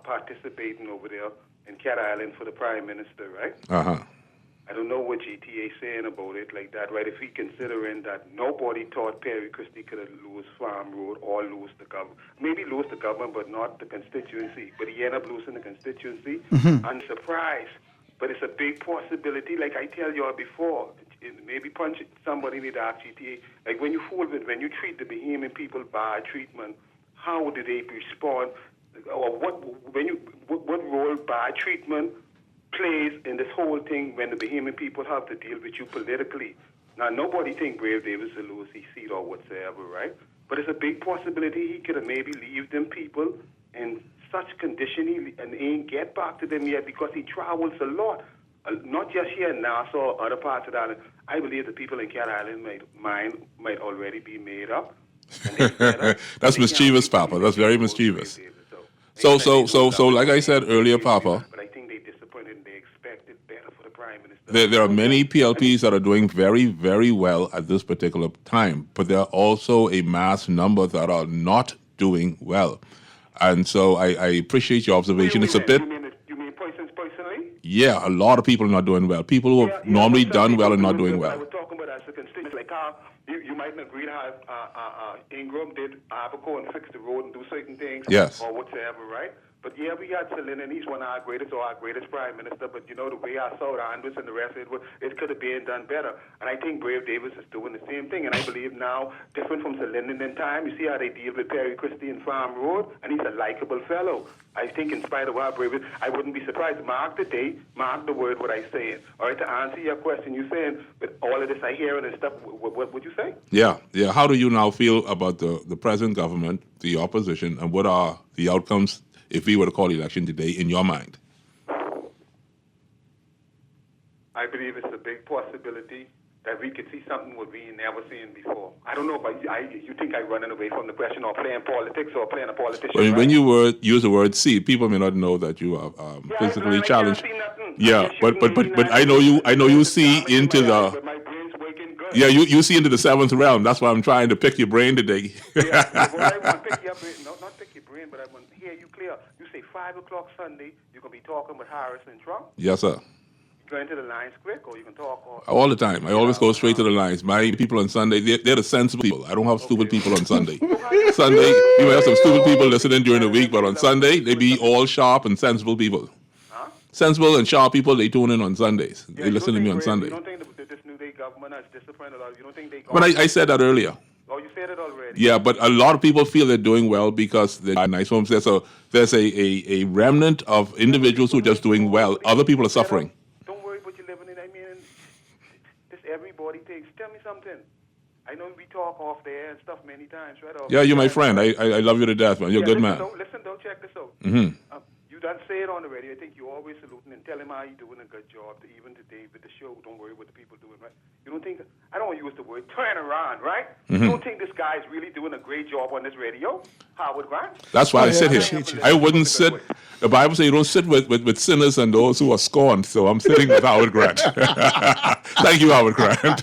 participating over there in Cat Island for the Prime Minister, right? Uh-huh. I don't know what GTA saying about it like that, right? If we considering that nobody thought Perry Christie could have lose Farm Road or lose the government. Maybe lose the government, but not the constituency. But he ended up losing the constituency. I'm surprised. But it's a big possibility, like I tell y'all before. Maybe somebody need to ask GTA. Like when you treat the Bahamian people bad treatment, how do they respond? Or what role bad treatment plays in this whole thing when the Bahamian people have to deal with you politically? Now, nobody think Brave Davis will lose his seat or whatsoever, right? But it's a big possibility he could have maybe leave them people in such condition and ain't get back to them yet because he travels a lot. Not just here in Nassau or other parts of the island. I believe the people in Cat Island might already be made up. That's mischievous, Papa. That's very mischievous. So, like I said earlier, Papa, But I think they disappointed and they expected better for the Prime Minister. there are many PLPs that are doing very, very well at this particular time, but there are also a mass number that are not doing well. And so I appreciate your observation. It's a bit... You mean persons personally? Yeah, a lot of people are not doing well. People who have normally done well are not doing I well. was talking about as a constituent, like how you mightn't agree how Ingram did Abaco and fix the road and do certain things, Yes. or whatsoever, right? But yeah, we got Celine, and he's one of our greatest Prime Minister. But you know the way I saw Andrews and the rest of it could have been done better. And I think Brave Davis is doing the same thing. And I believe now, different from Celine in time, you see how they deal with Perry Christie and Farm Road, and he's a likable fellow. I think in spite of how brave it is, I wouldn't be surprised. Mark the date, mark the word, what I saying. All right, to answer your question, you saying with all of this I hearing and stuff, what would you say? Yeah. How do you now feel about the present government, the opposition, and what are the outcomes if we were to call the election today in your mind? I believe it's a big possibility that we could see something what we never seen before. I don't know if you think I'm running away from the question or playing politics or playing a politician. When you use the word "see," people may not know that you are physically challenged. Yeah, but I know you see into the. Yeah, you see into the seventh realm. That's why I'm trying to pick your brain today. Well, I want to pick your brain, not pick your brain, but I want to hear you clear. You say 5 o'clock Sunday, you're gonna be talking with Harris and Trump. Yes, sir. Going to the lines quick, or you can talk. All the time. I always go straight to the lines. My people on Sunday, they're the sensible people. I don't have stupid people on Sunday. Sunday, you may have some stupid people listening during the week, but on Sunday, they be all sharp and sensible people. Sensible and sharp people, they tune in on Sundays. They listen to me on Sunday. You don't think that this new day government has disciplined a lot? You don't think they? But I said that earlier. Oh, you said it already. Yeah, but a lot of people feel they're doing well because they are nice homes. There's a remnant of individuals who are just doing well. Other people are suffering. Everybody takes. Tell me something. I know we talk off the air and stuff many times, right? Yeah, you're my friend. I love you to death, man. You're a good man. Listen, don't check this out. Mm-hmm. You done say it on the radio. I think you always saluting and tell him how you doing a good job. Even today with the show, don't worry what the people doing, right? You don't think? I don't want to use the word turn around, right? Mm-hmm. You don't think this guy's really doing a great job on this radio, Howard Grant? That's why I sit here. I wouldn't sit. The Bible says you don't sit with sinners and those who are scorned. So I'm sitting with Howard Grant. Thank you, Howard Grant.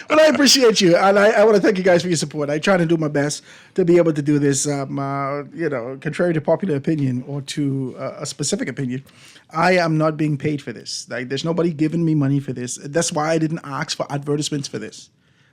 Well, I appreciate you, and I want to thank you guys for your support. I try to do my best to be able to do this. Contrary to popular opinion or to a specific opinion, I am not being paid for this. Like, there's nobody giving me money for this. That's why I didn't ask for advertisements for this.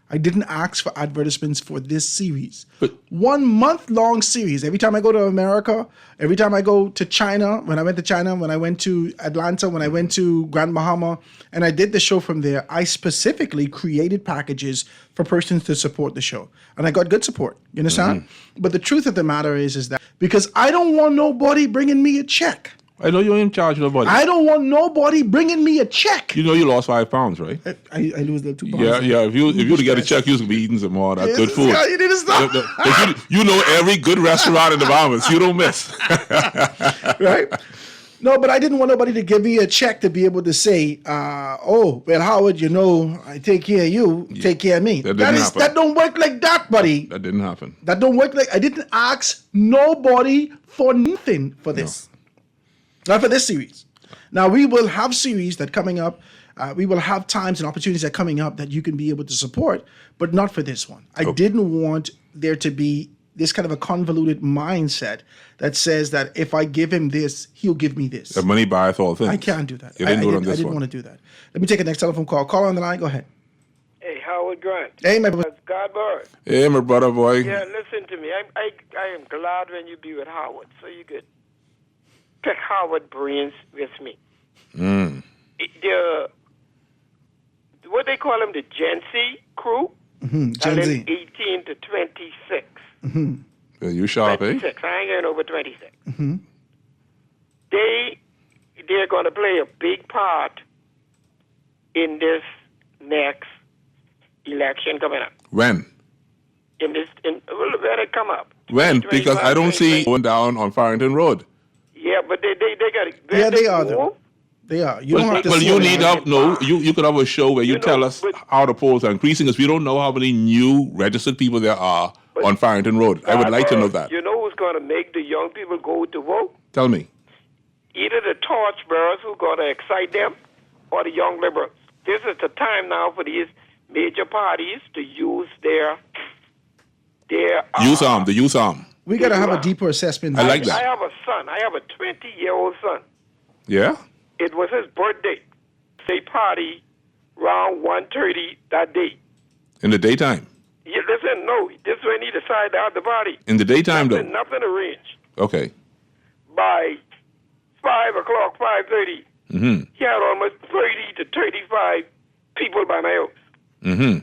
I didn't ask for advertisements for this series. But 1 month long series. Every time I go to America, every time I go to China, when I went to China, when I went to Atlanta, when I went to Grand Bahama, and I did the show from there, I specifically created packages for persons to support the show. And I got good support. You understand? Mm-hmm. But the truth of the matter is that because I don't want nobody bringing me a check. I know you ain't charging nobody. I don't want nobody bringing me a check. You know you lost 5 pounds, right? I lose the 2 pounds. Yeah. If you to get a check, you should be eating some more of that good food. You need to stop. You know every good restaurant in the Bahamas. You don't miss. Right? No, but I didn't want nobody to give me a check to be able to say, well, Howard, I take care of you, take care of me. That don't work like that, buddy. That didn't happen. That don't work like, I didn't ask nobody for nothing for this. No. Not for this series. Now, we will have series that coming up. We will have times and opportunities that coming up that you can be able to support, but not for this one. I didn't want there to be this kind of a convoluted mindset that says that if I give him this, he'll give me this. The money buys all things. I can't do that. You didn't do it on this one. I didn't want to do that. Let me take a next telephone call. Caller on the line. Go ahead. Hey, Howard Grant. Hey, my brother. God Bird. Hey, my brother, boy. Yeah, listen to me. I am glad when you be with Howard, so you could pick Howard brains with me. What they call them, the Gen Z crew. Mm-hmm. Gen Z. 18 to 26. Mm-hmm. You sharp, 26. I ain't getting over 26. Mm-hmm. They're going to play a big part in this next election coming up. When? When it come up. When? Because I don't see going down on Farrington Road. Yeah, but they got to. Yeah, they are though. They are. You don't have to. Well, you need help. No, you could have a show where you tell us how the polls are increasing, because we don't know how many new registered people there are on Farrington Road. I would like to know that. You know who's going to make the young people go to vote? Tell me. Either the torchbearers who are going to excite them, or the young liberals. This is the time now for these major parties to use their youth arm, the youth arm. We got to have a deeper assessment. I like that. I have a son. I have a 20-year-old son. Yeah? It was his birthday. They party around 1:30 that day. In the daytime? Yeah, listen, no, this is when he decided to have the party. In the daytime, though? Nothing arranged. Okay. By 5 o'clock, 5:30, Mm-hmm. he had almost 30 to 35 people by my house. Mm-hmm.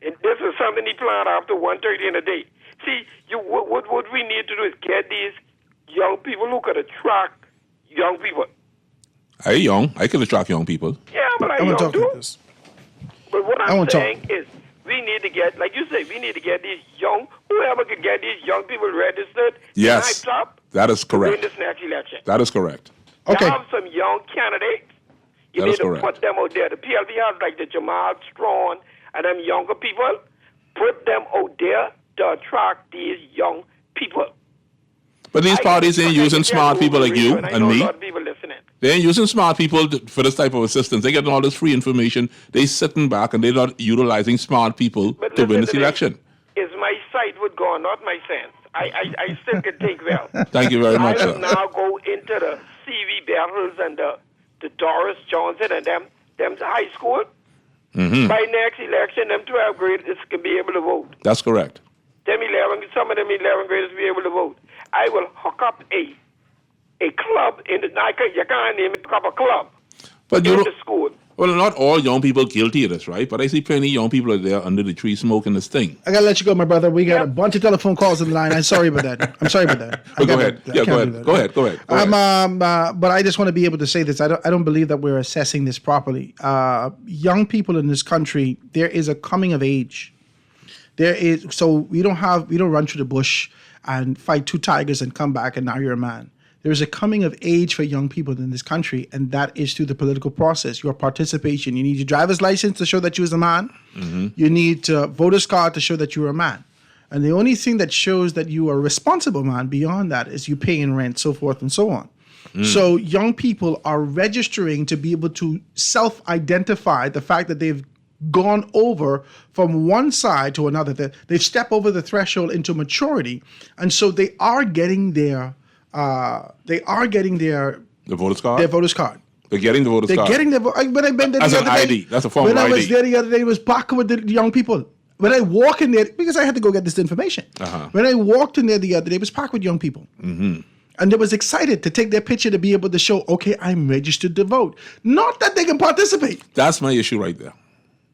And this is something he planned after 1:30 in a day. See, what we need to do is get these young people who could attract young people. I young. I can attract young people. Yeah, but I want to young talk too. about this. But what I I'm wanna saying is we need to get, like you say, we need to get these young, whoever could get these young people registered Yes. in top That is to win correct. this next election. That is correct. Okay. You have some young candidates. You That need is to correct. put them out there. The PLP has like the Jamal Strong and them younger people. Put them out there to attract these young people. But these parties ain't using smart people like you I and know me. a lot of people listening. They ain't using smart people for this type of assistance. They getting all this free information. They sitting back and they're not utilizing smart people to win this election. It's my sight would go on, not my sense. I still can think well. Thank you very much, I will sir. now go into the C.V. Battles and the Doris Johnson and them high school. Mm-hmm. By next election, them 12 graders can be able to vote. That's correct. Some of them 11 graders will be able to vote. I will hook up a club in the you can't name it up a club But you in know, the school. well, not all young people guilty of this, right? But I see plenty of young people out there under the tree smoking this thing. I gotta let you go, my brother. We got a bunch of telephone calls on the line. I'm sorry about that. I'm sorry about that. But go ahead. Yeah, go ahead. Go ahead. Go ahead. But I just want to be able to say this. I don't believe that we're assessing this properly. Young people in this country, there is a coming of age. So we don't run through the bush and fight two tigers and come back and now you're a man. There's a coming of age for young people in this country, and that is through the political process, your participation. You need your driver's license to show that you're a man. Mm-hmm. You need a voter's card to show that you're a man. And the only thing that shows that you are a responsible man beyond that is you paying rent, so forth and so on. So young people are registering to be able to self-identify the fact that they've gone over from one side to another. They've stepped over the threshold into maturity. And so they are getting their The voter's card? Their voter's card. They're getting the voter's They're card. getting their when I've been there That's the an other day, ID. That's a form when of I was ID. there the other day, it was back with the young people. When I walk in there, because I had to go get this information. Uh-huh. When I walked in there the other day, it was packed with young people. Mm-hmm. And they was excited to take their picture to be able to show, okay, I'm registered to vote. Not that they can participate. That's my issue right there.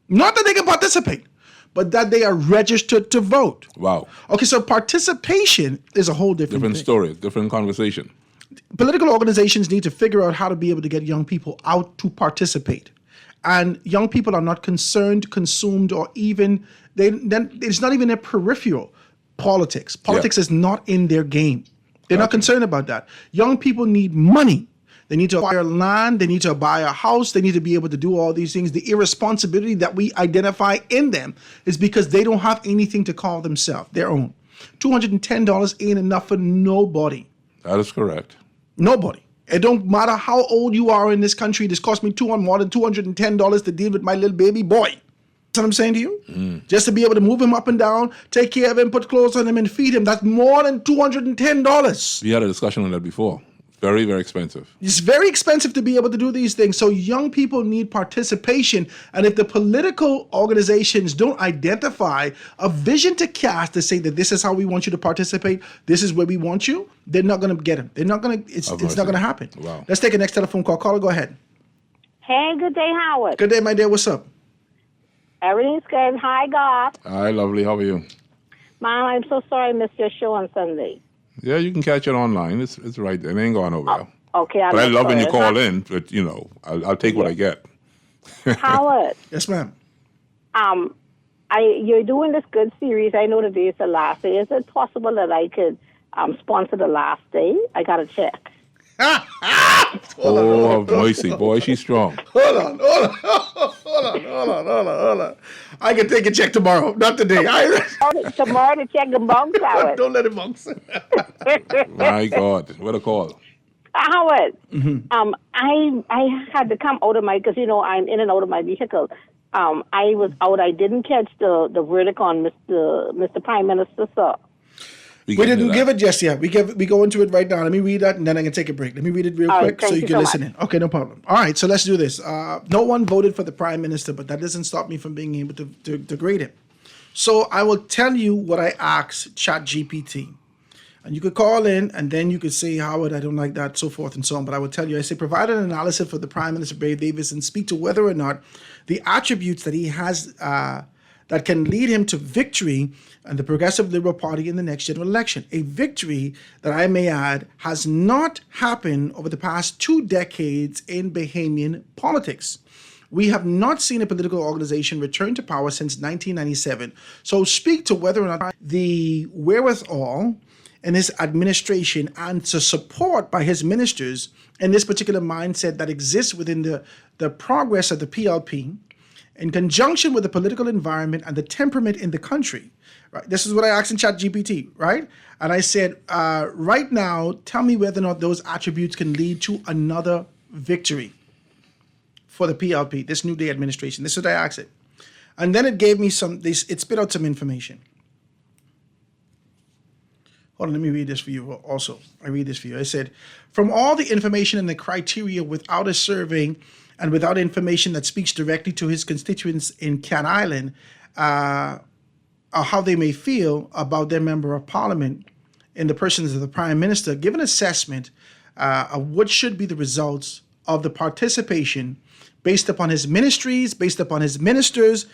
Not that they can participate, but that they are registered to vote. Wow. Okay, so participation is a whole different thing. Story, different conversation. Political organizations need to figure out how to be able to get young people out to participate. And young people are not concerned, consumed, or even, it's not even a peripheral politics. Politics is not in their game. They're not concerned about that. Young people need money. They need to acquire land. They need to buy a house. They need to be able to do all these things. The irresponsibility that we identify in them is because they don't have anything to call themselves their own. $210 ain't enough for nobody. That is correct. Nobody. It don't matter how old you are in this country. This cost me more than $210 to deal with my little baby boy. That's what I'm saying to you. Just to be able to move him up and down, take care of him, put clothes on him, and feed him. That's more than $210. We had a discussion on that before. Very, very expensive. It's very expensive to be able to do these things. So young people need participation. And if the political organizations don't identify a vision to cast to say that this is how we want you to participate, this is where we want you, they're not going to get them. They're not going to. It's not going to happen. Wow. Let's take a next telephone call. Caller, go ahead. Hey, good day, Howard. Good day, my dear. What's up? Everything's good. Hi, God. Hi, lovely. How are you? Mom, I'm so sorry I missed your show on Sunday. Yeah, you can catch it online. It's right there. It ain't going nowhere. Okay, But I love when you sorry. call in. But, I'll take what I get. Howard. Yes, ma'am. You're doing this good series. I know today is the last day. Is it possible that I could sponsor the last day? I got a check. Oh, mercy, boy, she's strong. Hold on. I can take a check tomorrow, not today. Tomorrow to check the bounce out. Don't let it bounce. My God, what a call. Howard, I had to come out of my, because, I'm in and out of my vehicle. I was out. I didn't catch the verdict on Mr. Prime Minister, sir. We didn't give it just yet. We go into it right now. Let me read that, and then I can take a break. Let me read it real quick so you can listen in. Okay, no problem. All right, so let's do this. No one voted for the Prime Minister, but that doesn't stop me from being able to grade him. So I will tell you what I asked ChatGPT. And you could call in, and then you could say, Howard, I don't like that, so forth and so on. But I will tell you, I say, provide an analysis for the Prime Minister, Brave Davis, and speak to whether or not the attributes that he has that can lead him to victory and the Progressive Liberal Party in the next general election. A victory that, I may add, has not happened over the past 2 decades in Bahamian politics. We have not seen a political organization return to power since 1997. So speak to whether or not the wherewithal in his administration and to support by his ministers in this particular mindset that exists within the progress of the PLP, in conjunction with the political environment and the temperament in the country. Right? This is what I asked in ChatGPT, right? And I said, right now, tell me whether or not those attributes can lead to another victory for the PLP, this New Day administration. This is what I asked it. And then it gave me it spit out some information. Hold on, let me read this for you also. I read this for you. I said, from all the information and the criteria without a survey and without information that speaks directly to his constituents in Cat Island, how they may feel about their member of parliament in the persons of the Prime Minister, give an assessment of what should be the results of the participation based upon his ministries, based upon his ministers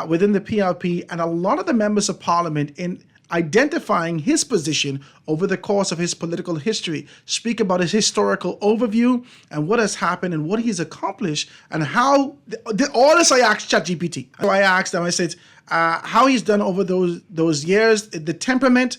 within the PLP, and a lot of the members of parliament in identifying his position over the course of his political history, speak about his historical overview and what has happened and what he's accomplished and how, all this I asked ChatGPT. So I asked them, I said, how he's done over those years, the temperament,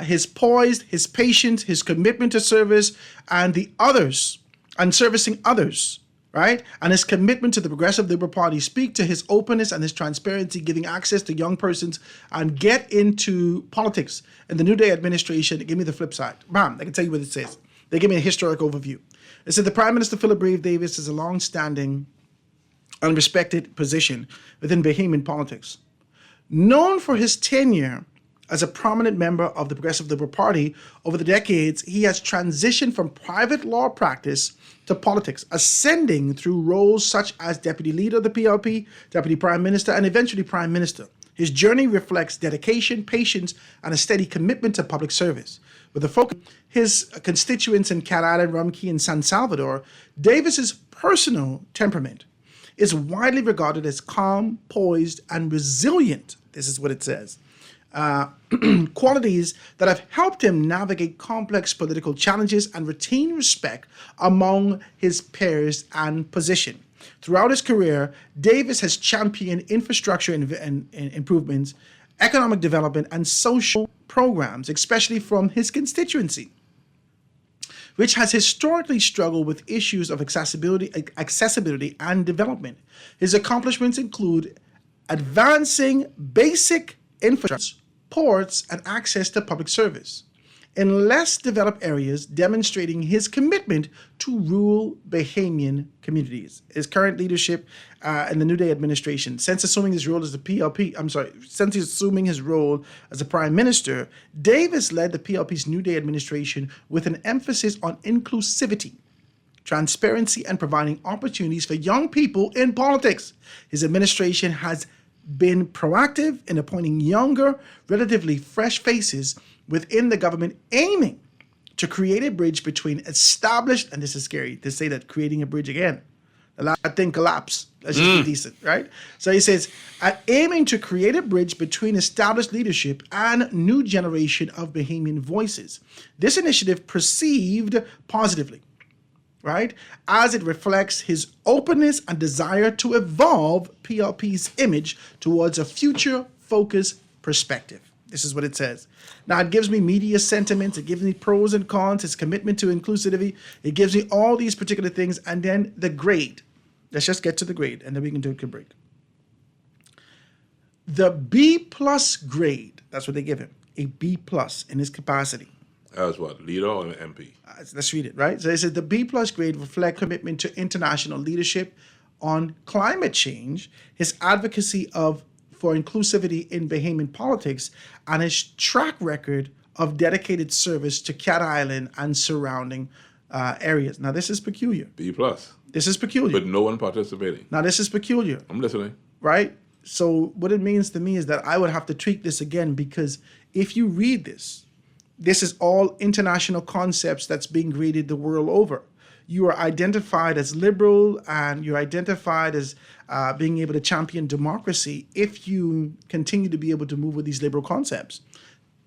his poise, his patience, his commitment to service, and the others, and servicing others, right? And his commitment to the Progressive Liberal Party. Speak to his openness and his transparency, giving access to young persons and get into politics. And the New Day administration, give me the flip side. Bam, I can tell you what it says. They give me a historic overview. It said the Prime Minister, Philip Brave Davis, is a long-standing and respected position within Bahamian politics. Known for his tenure as a prominent member of the Progressive Liberal Party, over the decades, he has transitioned from private law practice to politics, ascending through roles such as Deputy Leader of the PLP, Deputy Prime Minister, and eventually Prime Minister. His journey reflects dedication, patience, and a steady commitment to public service. With a focus on his constituents in Cat Island, Rum Cay, and San Salvador, Davis's personal temperament is widely regarded as calm, poised, and resilient. This is what it says. Qualities that have helped him navigate complex political challenges and retain respect among his peers and position. Throughout his career, Davis has championed infrastructure improvements, economic development, and social programs, especially from his constituency, which has historically struggled with issues of accessibility and development. His accomplishments include advancing basic infrastructure, ports, and access to public service in less developed areas, demonstrating his commitment to rural Bahamian communities. His current leadership in the New Day administration, since assuming his role as since he's assuming his role as the Prime Minister, Davis led the PLP's New Day administration with an emphasis on inclusivity, transparency, and providing opportunities for young people in politics. His administration has been proactive in appointing younger, relatively fresh faces within the government, aiming to create a bridge between established, and this is scary to say that, creating a bridge again. That thing collapsed. Let's just be decent, right? So he says, aiming to create a bridge between established leadership and new generation of Bahamian voices. This initiative perceived positively, right, as it reflects his openness and desire to evolve PLP's image towards a future-focused perspective. This is what it says. Now, it gives me media sentiments. It gives me pros and cons. Its commitment to inclusivity. It gives me all these particular things. And then the grade. Let's just get to the grade, and then we can do a quick break. The B+ grade, that's what they give him, a B+ in his capacity. As what, leader or an MP? Let's read it, right? So it says the B+ grade reflect commitment to international leadership on climate change, his advocacy for inclusivity in Bahamian politics, and his track record of dedicated service to Cat Island and surrounding areas. Now, this is peculiar. B+. This is peculiar. But no one participating. Now, this is peculiar. I'm listening. Right? So what it means to me is that I would have to tweak this again, because if you read this, this is all international concepts that's being graded the world over. You are identified as liberal and you're identified as being able to champion democracy if you continue to be able to move with these liberal concepts.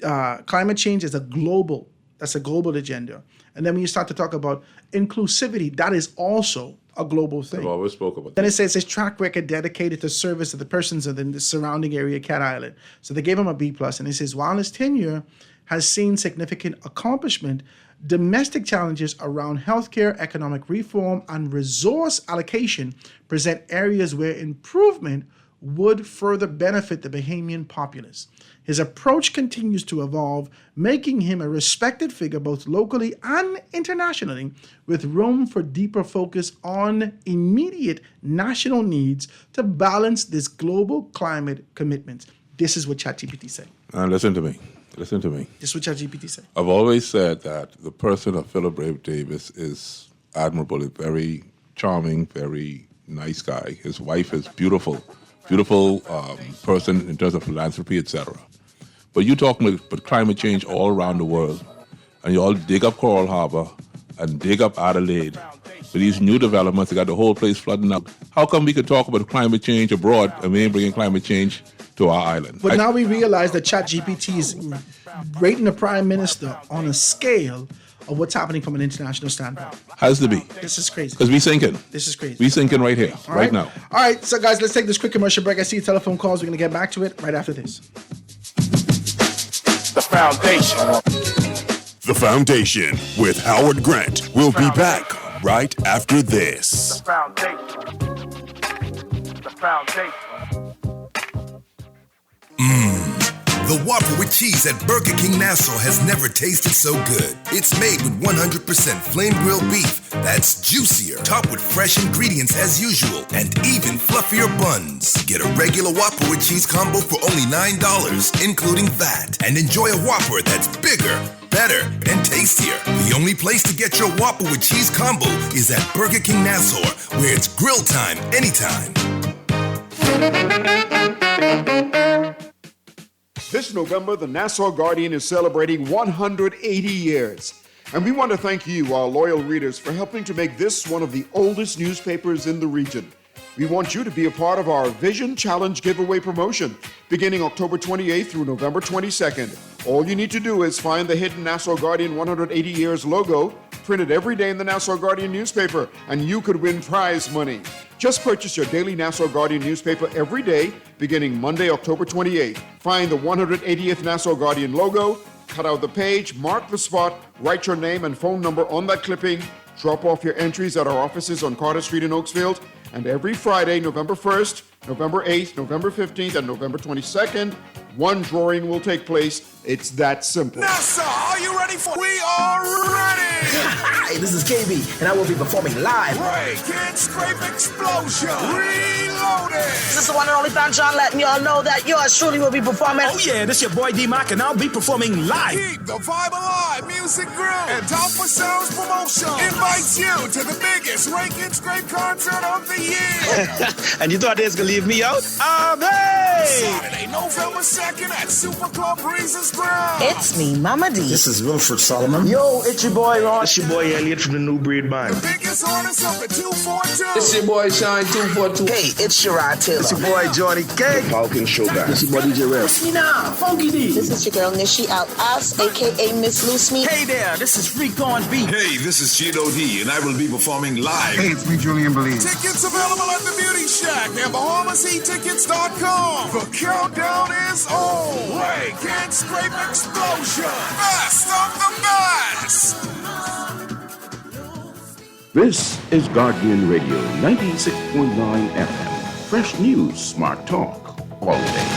Climate change is a global agenda. And then when you start to talk about inclusivity, that is also a global thing. I've always spoke about Then it says his track record dedicated to service of the persons of the surrounding area, Cat Island. So they gave him a B+. And it says, while his tenure has seen significant accomplishment, domestic challenges around healthcare, economic reform, and resource allocation present areas where improvement would further benefit the Bahamian populace. His approach continues to evolve, making him a respected figure both locally and internationally, with room for deeper focus on immediate national needs to balance this global climate commitment. This is what ChatGPT said. Listen to me. Listen to me. This is what ChatGPT said. I've always said that the person of Philip Brave Davis is admirable, a very charming, very nice guy. His wife is beautiful person in terms of philanthropy, etc. But you talking about climate change all around the world, and you all dig up Coral Harbor and dig up Adelaide. With these new developments, they got the whole place flooding up. How come we could talk about climate change abroad and we ain't bringing climate change to our island? But now we realize that ChatGPT is rating the prime minister on a scale of what's happening from an international standpoint. Has to be. This is crazy. Because we sinking. This is crazy. We sinking right here, right now. All right, so guys, let's take this quick commercial break. I see telephone calls. We're going to get back to it right after this. The Foundation. The Foundation with Howard Grant. We'll be back right after this. The Foundation. The Foundation. The Whopper with cheese at Burger King Nassau has never tasted so good. It's made with 100% flame grilled beef that's juicier, topped with fresh ingredients as usual, and even fluffier buns. Get a regular Whopper with cheese combo for only $9, including VAT, and enjoy a Whopper that's bigger, better, and tastier. The only place to get your Whopper with cheese combo is at Burger King Nassau, where it's grill time anytime. This November, the Nassau Guardian is celebrating 180 years. And we want to thank you, our loyal readers, for helping to make this one of the oldest newspapers in the region. We want you to be a part of our Vision Challenge giveaway promotion, beginning October 28th through November 22nd. All you need to do is find the hidden Nassau Guardian 180 Years logo, printed every day in the Nassau Guardian newspaper, and you could win prize money. Just purchase your daily Nassau Guardian newspaper every day, beginning Monday, October 28th. Find the 180th Nassau Guardian logo, cut out the page, mark the spot, write your name and phone number on that clipping, drop off your entries at our offices on Carter Street in Oakesfield, and every Friday, November 1st, November 8th, November 15th, and November 22nd, one drawing will take place. It's that simple. Nassau, are you ready for? We are ready! Hi, this is KB, and I will be performing live. Break and Scrape Explosion. Reloaded. This is the one and only John letting y'all know that yours truly will be performing. Oh yeah, this your boy D-Mac, and I'll be performing live. Keep the vibe alive, music groove, and Alpha Sounds Promotion invites you to the biggest Rake and Scrape concert of the year. And you thought they was gonna leave me out? Saturday, November 2nd at Super Club Breezes Ground. It's me, Mama D. This is Wilfred Solomon. Yo, it's your boy Ron. It's your boy Elliot from the New Breed Band. The biggest artist of the 242. It's your boy Shine 242. Hey, it's Sherrod Taylor. It's your boy Johnny K. Falcon Sugar. It's your boy DJ Rev. Christina, Funky D. This is your girl Nishi Out Us, aka Miss Loose Me. Hey there, this is Freak on Beat. Hey, this is Cheeto D, and I will be performing live. Hey, it's me, Julian Believe. Tickets available at the Beauty Shack and BahamasEtickets.com. The countdown is on. Rake and Scrape Explosion. Best of the best. This is Guardian Radio 96.9 FM. Fresh news, smart talk, all day.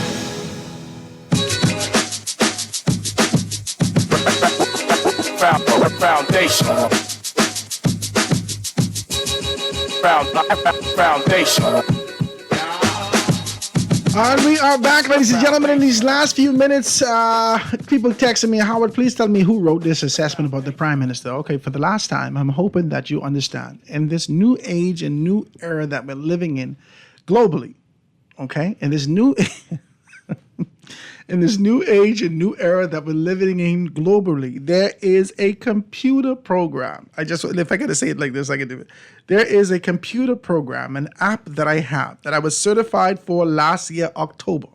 Foundation. And we are back, ladies and gentlemen. In these last few minutes, people texting me, Howard, please tell me who wrote this assessment about the Prime Minister. Okay, for the last time, I'm hoping that you understand. In this new age and new era that we're living in globally, okay, in this new in this new age and new era that we're living in globally, there is a computer program. If I got to say it like this, I can do it. There is a computer program, an app that I have that I was certified for last year, October.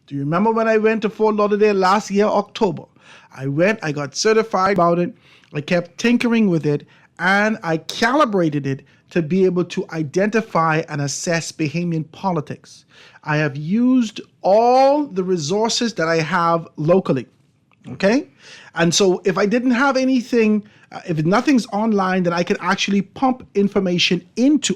Do you remember when I went to Fort Lauderdale last year, October? I got certified about it. I kept tinkering with it, and I calibrated it to be able to identify and assess Bahamian politics. I have used all the resources that I have locally, okay? And so if I didn't have anything, if nothing's online, then I can actually upload information into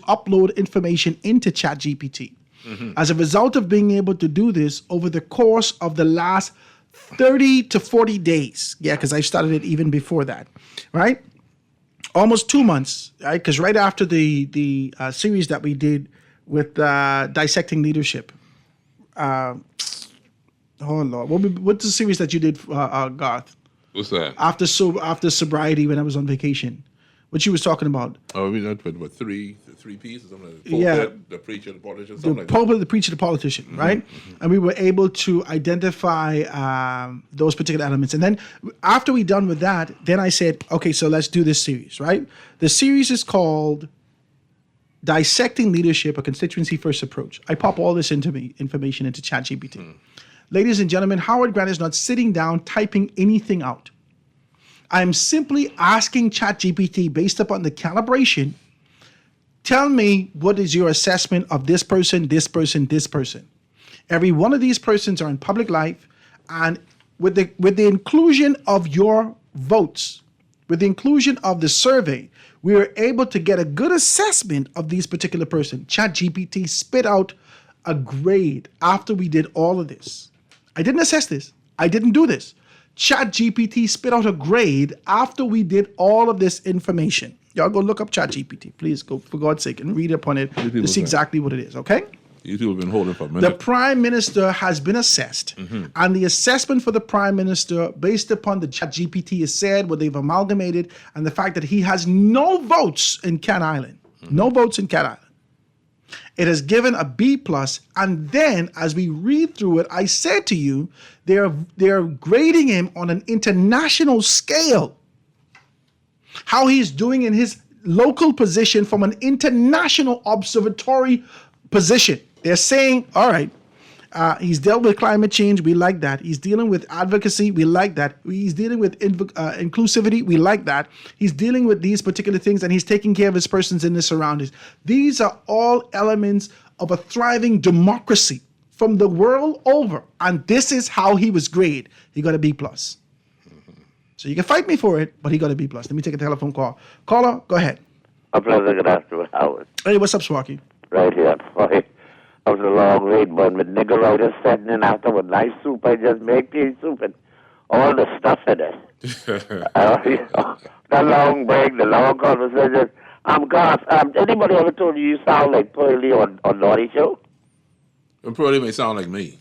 ChatGPT. Mm-hmm. As a result of being able to do this over the course of the last 30 to 40 days, because I started it even before that, right? Almost 2 months, right? Because right after the series that we did with Dissecting Leadership. Oh, Lord. What's the series that you did, Garth? What's that? After sobriety when I was on vacation. What you was talking about. Oh, we did what, three P's or something? The preacher, the politician, something like that. The preacher, the politician, mm-hmm. Right? Mm-hmm. And we were able to identify those particular elements. And then after we done with that, then I said, okay, so let's do this series, right? The series is called Dissecting Leadership, a Constituency First Approach. I pop all this information into ChatGPT. Mm. Ladies and gentlemen, Howard Grant is not sitting down typing anything out. I'm simply asking ChatGPT, based upon the calibration, tell me what is your assessment of this person, this person, this person. Every one of these persons are in public life, and with the inclusion of your votes, with the inclusion of the survey, we were able to get a good assessment of these particular person. ChatGPT spit out a grade after we did all of this. I didn't assess this. I didn't do this. ChatGPT spit out a grade after we did all of this information. Y'all go look up ChatGPT. Please go, for God's sake, and read upon it to see exactly what it is, okay? You two have been holding for a minute. The Prime Minister has been assessed, mm-hmm. and the assessment for the Prime Minister, based upon the ChatGPT has said, what they've amalgamated, and the fact that he has no votes in Cat Island. Mm-hmm. No votes in Cat Island. It has given a B+, and then as we read through it, I said to you, they're grading him on an international scale. How he's doing in his local position from an international observatory position. They're saying, all right, he's dealt with climate change. We like that. He's dealing with advocacy. We like that. He's dealing with inclusivity. We like that. He's dealing with these particular things, and he's taking care of his persons in his surroundings. These are all elements of a thriving democracy from the world over. And this is how he was graded. He got a B+. So you can fight me for it, but he got a B+. Let me take a telephone call. Caller, go ahead. A pleasure. Good afternoon, Howard. Hey, what's up, Swarky? Right here. Right. I was a long wait, but with nigger writers sitting in after with nice soup. I just make pea soup and all the stuff in it. The long break, the long conversation. Garth, anybody ever told you sound like Pearlie on Naughty Show? Pearlie may sound like me.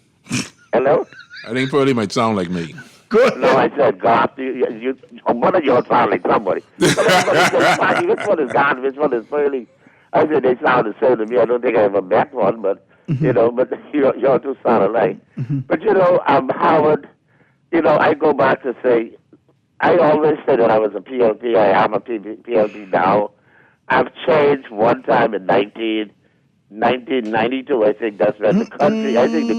Hello? I think Pearlie might sound like me. Good. No, I said, Garth, one of you sound like somebody. Which one is Garth? Which one is Pearlie? I said they sound the same to me. I don't think I ever met one, but, mm-hmm. But y'all two sound alike. Mm-hmm. But, Howard, I go back to say, I always said that I was a PLP. I am a PLP now. I've changed one time in 1992. I think that's when the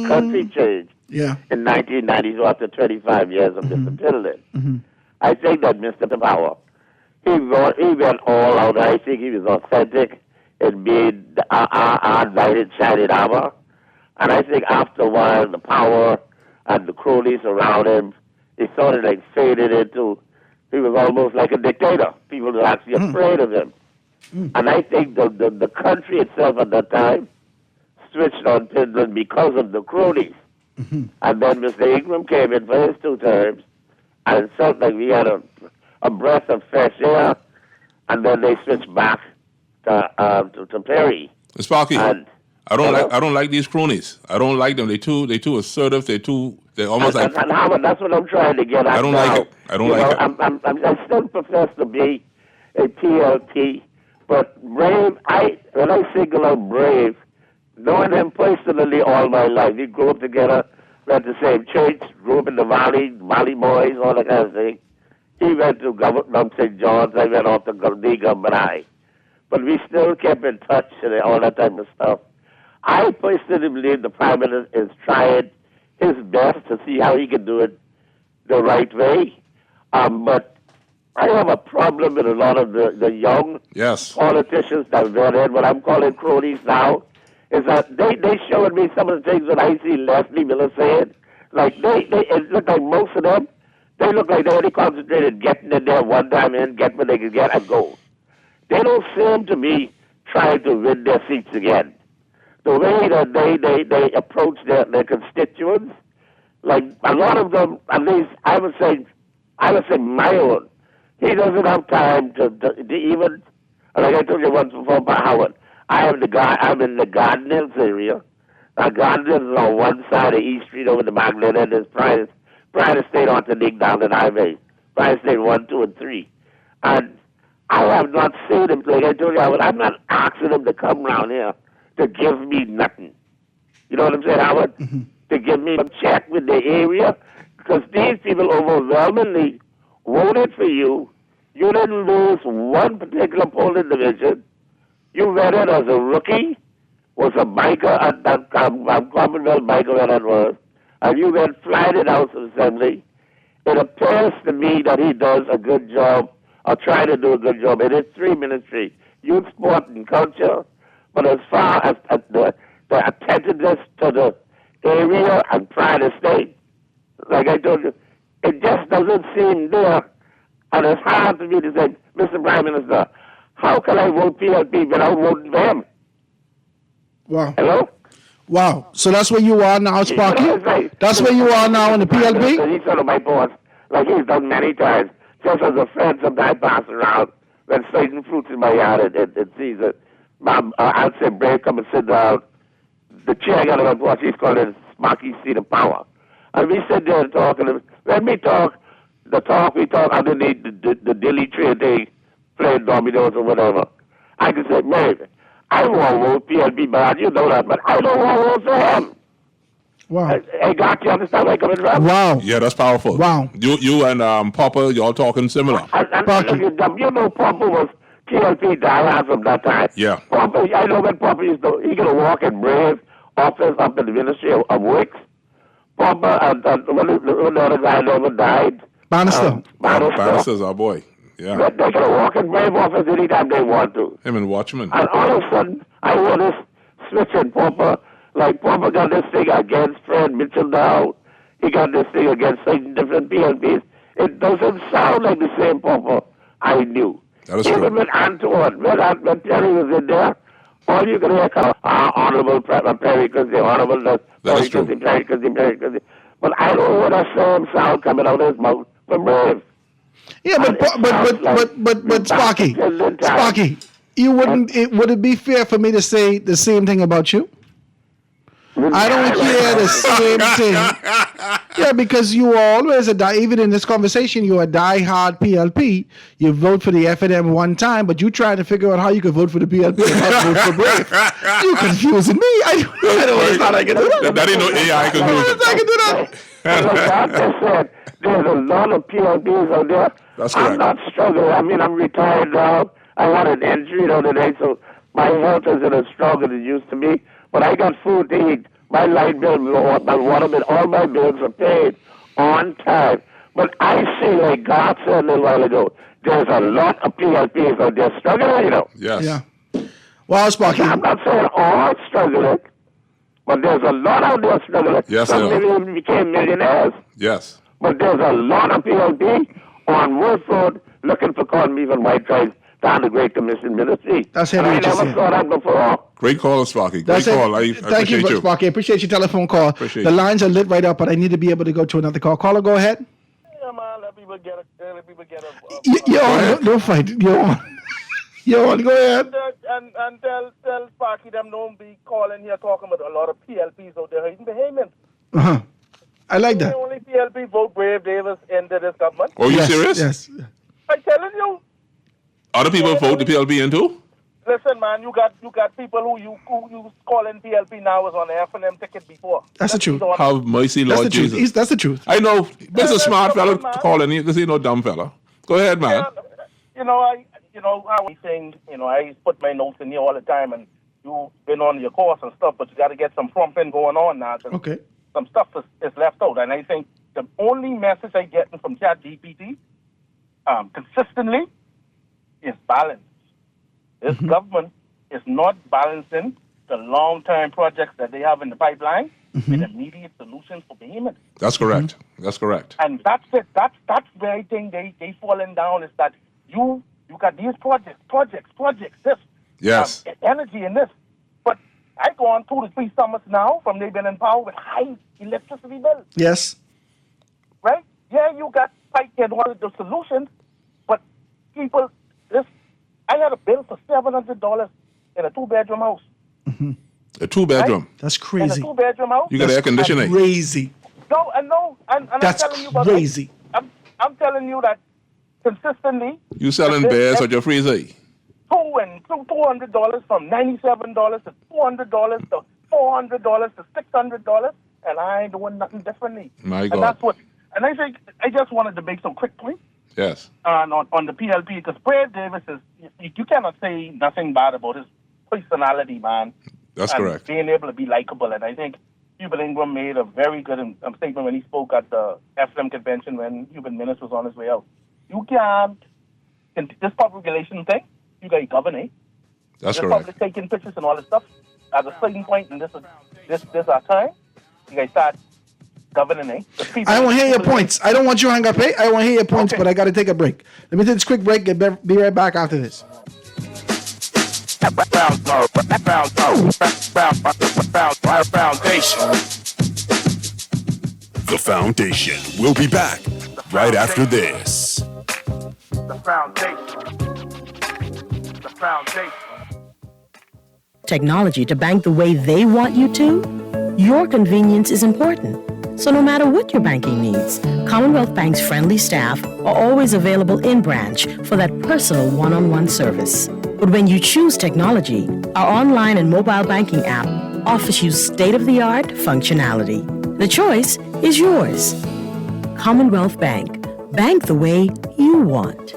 country changed. Yeah. In 1992, after 25 years of discipline. Mm-hmm. I think that Mr. Power, he went all out. I think he was authentic in being our knight in shining armor. And I think after a while, the power and the cronies around him, he sort of like faded into, he was almost like a dictator. People were actually afraid of him. And I think the country itself at that time switched on Finland because of the cronies. And then Mr. Ingram came in for his 2 terms, and it felt like we had a breath of fresh air, and then they switched back to Perry. Sparky, And, I don't like these cronies. I don't like them. They too assertive. They're almost and Howard, that's what I'm trying to get at. I don't like it. I don't like it. I still profess to be a PLP, but Brave, when I single out Brave, knowing him personally all my life, we grew up together, went to the same church, grew up in the Valley Boys, all that kind of thing. He went to St. John's, I went off to Gambrai. But we still kept in touch and all that type of stuff. I personally believe the Prime Minister is trying his best to see how he can do it the right way. But I have a problem with a lot of the young politicians that are in what I'm calling cronies now, is that they showing me some of the things that I see Leslie Miller saying. Like, it look like most of them, they look like they only concentrated getting in there one time and get what they can get and go. They don't seem to be trying to win their seats again. The way that they approach their constituents, like a lot of them, at least I would say my own, he doesn't have time to even, like I told you once before about Howard, I'm in the Garden Hills area. Garden Hills is on one side of East Street over the Magdalene, and there's Pride Estate on the Nick down the highway. Pride Estate 1, 2, and 3. And I have not seen him, like I told you, Howard, I'm not asking him to come around here to give me nothing. You know what I'm saying, Howard? To give me a check with the area, because these people overwhelmingly voted for you. You didn't lose one particular polling division. You ran it as a rookie, was a biker at that Commonwealth biker where that was, and you went flying in House of Assembly. It appears to me that he does a good job, or try to do a good job in his 3 ministry, youth, sport, and culture. But as far as the attentiveness to the area and Pride Estate, like I told you, it just doesn't seem there. And it's hard for me to say, Mr. Prime Minister, how can I vote PLP without voting for him? Wow. Hello? Wow. So that's where you are now, Sparky? That's where you are now in the PLP? He's sort of my boss, like he's done many times. Just as a friend, sometimes I pass around when certain fruits in my yard and sees it. I'll say, Brave, come and sit down. The chair got on what he's called it Sparky's seat of power. And we sit there and talk, and when we talk, we talk underneath the dilly tree thing, playing dominoes or whatever. I can say, Brave, I want to vote PLP, but you know that, but I don't want to vote for him. Wow. Hey, God, you understand where I'm coming from? Wow. Yeah, that's powerful. Wow. You and Papa, y'all talking similar. You know Papa was PLP diehard from that time. Yeah. Papa, I know when Papa used to, he could walk in Brave office up in the Ministry of Works. Papa, and when the other guy never died. Bannister. Bannister's our boy. Yeah. They could walk in Brave office anytime they want to. Him and Watchman. And all of a sudden, I hear this switch in Papa. Like Papa got this thing against Fred Mitchell now. He got this thing against certain different PLPs. It doesn't sound like the same Papa I knew. That is Even true. with Antoine, when Perry was in there, all you could hear was Honorable Perry, because the Honorable Perry, because the but I don't hear that same sound coming out of his mouth from Brave. Yeah, but Sparky, you wouldn't. Would it be fair for me to say the same thing about you? I don't hear the same thing. Yeah, because you are always even in this conversation, you're a diehard PLP. You vote for the FNM one time, but you trying to figure out how you could vote for the PLP and not vote for Brave. You confusing me. I don't understand how I can do that. That ain't no AI conclusion. I can do that. Like I just said, there's a lot of PLPs out there. That's correct. I'm not struggling. I mean, I'm retired now. I had an injury the other day, so my health isn't as strong as it used to be. But I got food to eat. My light bill, my water bill, all my bills are paid on time. But I see, like God said a little while ago, there's a lot of PLPs out there struggling, you know. Yes. Yeah. Well, Sparky. I'm not saying all struggling, But there's a lot out there struggling. Yes, Some sir. millions became millionaires. Yes. But there's a lot of PLP on Wolf Road looking for corned beef and white rice down the Great Commission Ministry. That's and I never interesting. saw that before. Great call, Sparky. Great That's it. call. I Thank you, appreciate you. Sparky. I appreciate your telephone call. Appreciate The you. lines are lit right up, but I need to be able to go to another call. Caller, go ahead. Yeah, man, let people get a You're on. Don't fight. You're on. You're on. Go ahead. and tell Sparky them don't be calling here talking about a lot of PLPs out there hiding behavior. Uh-huh. I like that. The only PLP vote Brave Davis into this government. Oh, you serious? Yes. I'm telling you. Other people vote the PLP in too? Listen, man, you got people who you calling PLP now is on the F&M ticket before. That's the truth. Have mercy, That's Lord the truth. Jesus. That's the truth. I know. There's a smart fella calling you. This ain't no dumb fella. Go ahead, man. I think, I put my notes in here all the time, and you've been on your course and stuff, but you got to get some prompting going on now. 'Cause Okay. some stuff is left out, and I think the only message I get from ChatGPT consistently is balance. This government is not balancing the long-term projects that they have in the pipeline with immediate solutions for behemoth. That's correct. That's correct. And that's it. That's where I think they falling down is that you got these projects, this. Yes. Energy in this. But I go on 2 to 3 summers now from they've been in power with high electricity bills. Yes. Right? Yeah, you got fight and all of the solutions, but people, I had a bill for $700 in a 2-bedroom house. A 2-bedroom. That's In a crazy. 2-bedroom house. You got air conditioning. Crazy. No, and That's I'm telling you about crazy. I'm telling you that consistently. You selling bears at your freezer? $200 from $97 to $200 to $400 to $600, and I ain't doing nothing differently. My And God. that's what. And I think I just wanted to make some quick points Yes. on the PLP because Brad Davis is. You cannot say nothing bad about his personality, man. That's and correct. Being able to be likable, and I think Hubert Ingram made a very good statement when he spoke at the FM convention when Hubert Minnis was on his way out. You can't. In this public relation thing, you got to govern, eh? That's the correct. public taking pictures and all this stuff. At a certain point, and this our time, you guys start governing, eh? I want to hear your points. I don't want you to hang up, eh? I want to hear your points, but I got to take a break. Let me take this quick break. Be right back after this. The Foundation. We'll be back right after this. The foundation. Technology to bank the way they want you to? Your convenience is important. So no matter what your banking needs, Commonwealth Bank's friendly staff are always available in branch for that personal one-on-one service. But when you choose technology, our online and mobile banking app offers you state-of-the-art functionality. The choice is yours. Commonwealth Bank. Bank the way you want.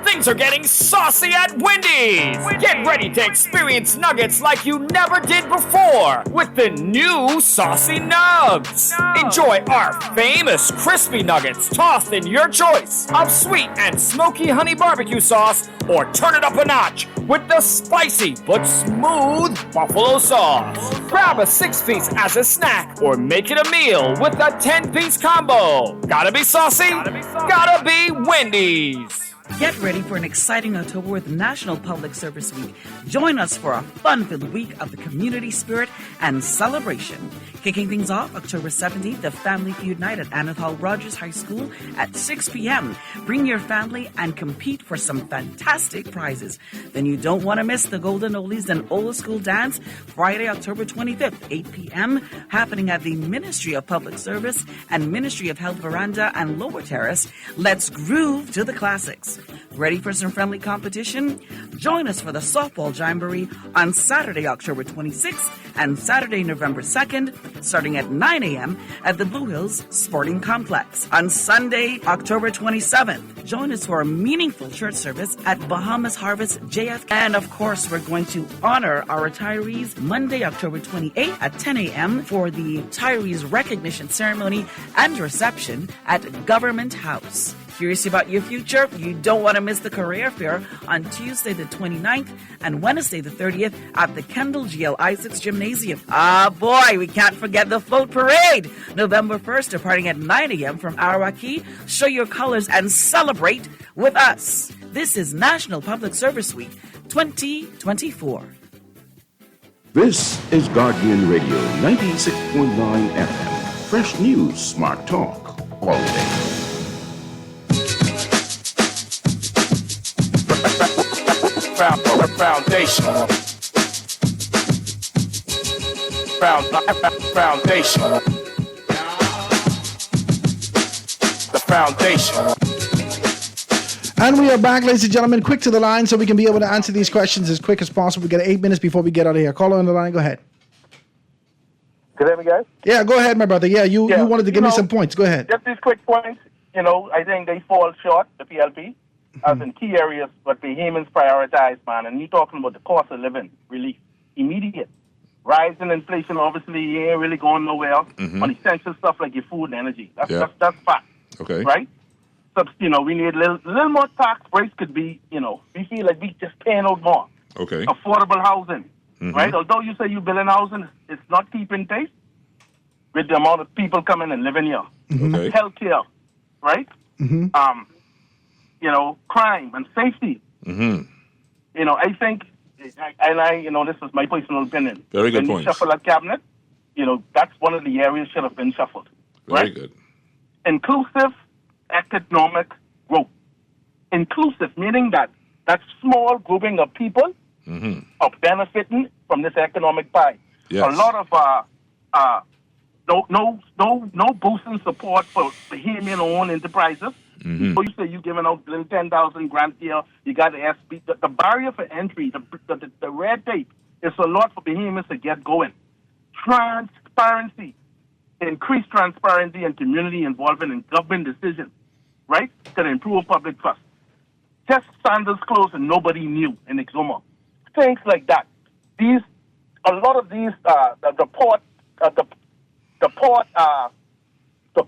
Things are getting saucy at Wendy's! Get ready to experience nuggets like you never did before with the new Saucy Nugs! Enjoy our famous crispy nuggets tossed in your choice of sweet and smoky honey barbecue sauce, or turn it up a notch with the spicy but smooth buffalo sauce. Grab a 6-piece as a snack or make it a meal with a 10-piece combo. Gotta be saucy? Gotta be Wendy's! Get ready for an exciting October with National Public Service Week. Join us for a fun-filled week of the community spirit and celebration. Kicking things off October 17th, the Family Feud Night at Anethol Rogers High School at 6 p.m. Bring your family and compete for some fantastic prizes. Then you don't want to miss the Golden Oldies and Old School Dance Friday, October 25th, 8 p.m. happening at the Ministry of Public Service and Ministry of Health Veranda and Lower Terrace. Let's groove to the classics. Ready for some friendly competition? Join us for the Softball Jamboree on Saturday, October 26th and Saturday, November 2nd, starting at 9 a.m. at the Blue Hills Sporting Complex. On Sunday, October 27th, join us for a meaningful church service at Bahamas Harvest JFK. And of course, we're going to honor our retirees Monday, October 28th at 10 a.m. for the retirees recognition ceremony and reception at Government House. Curious about your future? You don't want to miss the career fair on Tuesday the 29th and Wednesday the 30th at the Kendall G.L. Isaacs Gymnasium. Ah, boy, we can't forget the float parade. November 1st, departing at 9 a.m. from Arawaki. Show your colors and celebrate with us. This is National Public Service Week 2024. This is Guardian Radio 96.9 FM. Fresh news, smart talk, all day. Foundation. Foundation. The foundation. And we are back, ladies and gentlemen. Quick to the line so we can be able to answer these questions as quick as possible. We got 8 minutes before we get out of here. Caller on the line, go ahead. Can you hear me, guys? Yeah, go ahead, my brother. Yeah, you wanted to give me some points. Go ahead. Just these quick points. I think they fall short, the PLP, as in key areas, but Bahamians prioritize, man. And you're talking about the cost of living relief, immediate. Rise in inflation, obviously, you ain't really going nowhere on essential stuff like your food and energy. That's fact. Okay. Right? So, we need a little more tax breaks could be, we feel like we just paying out more. Okay. Affordable housing, right? Although you say you're building housing, it's not keeping pace with the amount of people coming and living here. Okay. Healthcare, right? Crime and safety. I think, and this is my personal opinion. Very good when point. you shuffle a cabinet, that's one of the areas should have been shuffled. Very right? good. Inclusive economic growth. Inclusive, meaning that small grouping of people are benefiting from this economic pie. Yes. A lot of no boosting support for Bahamian-owned enterprises. You say you're giving out 10,000 grants here. You got the SB. The barrier for entry, the red tape, is a lot for Bahamians to get going. Transparency, increased transparency and community involvement in government decisions, right? To improve public trust. Test standards closed and nobody knew in Exuma. Things like that. A lot of these, the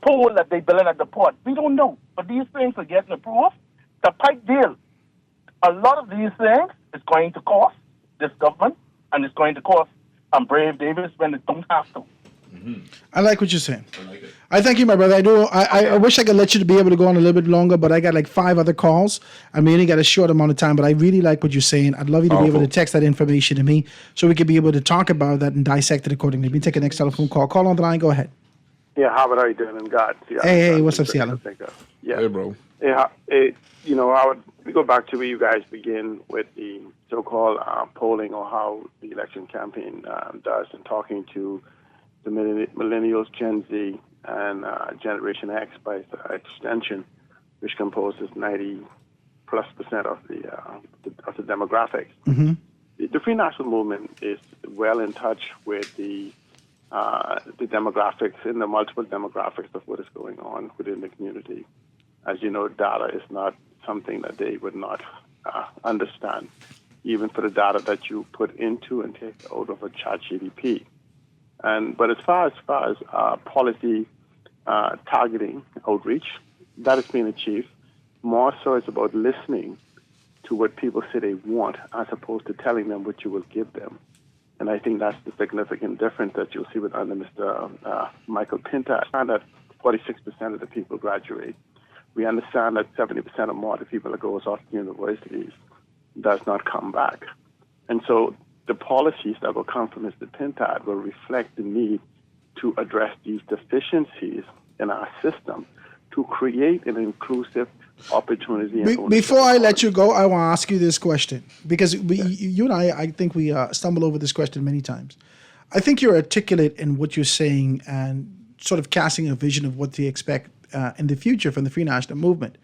pool that they build at the port, we don't know. But these things are getting approved. The pipe deal, a lot of these things is going to cost this government, and it's going to cost Brave Davis when it don't have to. I like what you're saying. I thank you, my brother. I wish I could let you to be able to go on a little bit longer, but I got like 5 other calls. I mean, only got a short amount of time, but I really like what you're saying. I'd love you to be able to text that information to me so we could be able to talk about that and dissect it accordingly. Let me take the next telephone call. Call on the line. Go ahead. Yeah, Howard, how you doing? And God, hey, what's up, Seattle? Yeah. Hey, bro. Yeah, we go back to where you guys begin with the so-called polling or how the election campaign does, and talking to the millennials, Gen Z, and Generation X by extension, which composes 90+% of the demographics. The Free National Movement is well in touch with the demographics and the multiple demographics of what is going on within the community. As you know, data is not something that they would not understand, even for the data that you put into and take out of a ChatGPT. But as far as policy targeting outreach, that is being achieved. More so, it's about listening to what people say they want, as opposed to telling them what you will give them. And I think that's the significant difference that you'll see with under Mr. Michael Pinta. I find that 46% of the people graduate. We understand that 70% or more of the people that goes off to universities does not come back. And so the policies that will come from Mr. Pintad will reflect the need to address these deficiencies in our system to create an inclusive opportunity. Before I let you go, I want to ask you this question, because you and I think we stumble over this question many times. I think you're articulate in what you're saying and sort of casting a vision of what to expect in the future from the Free National Movement.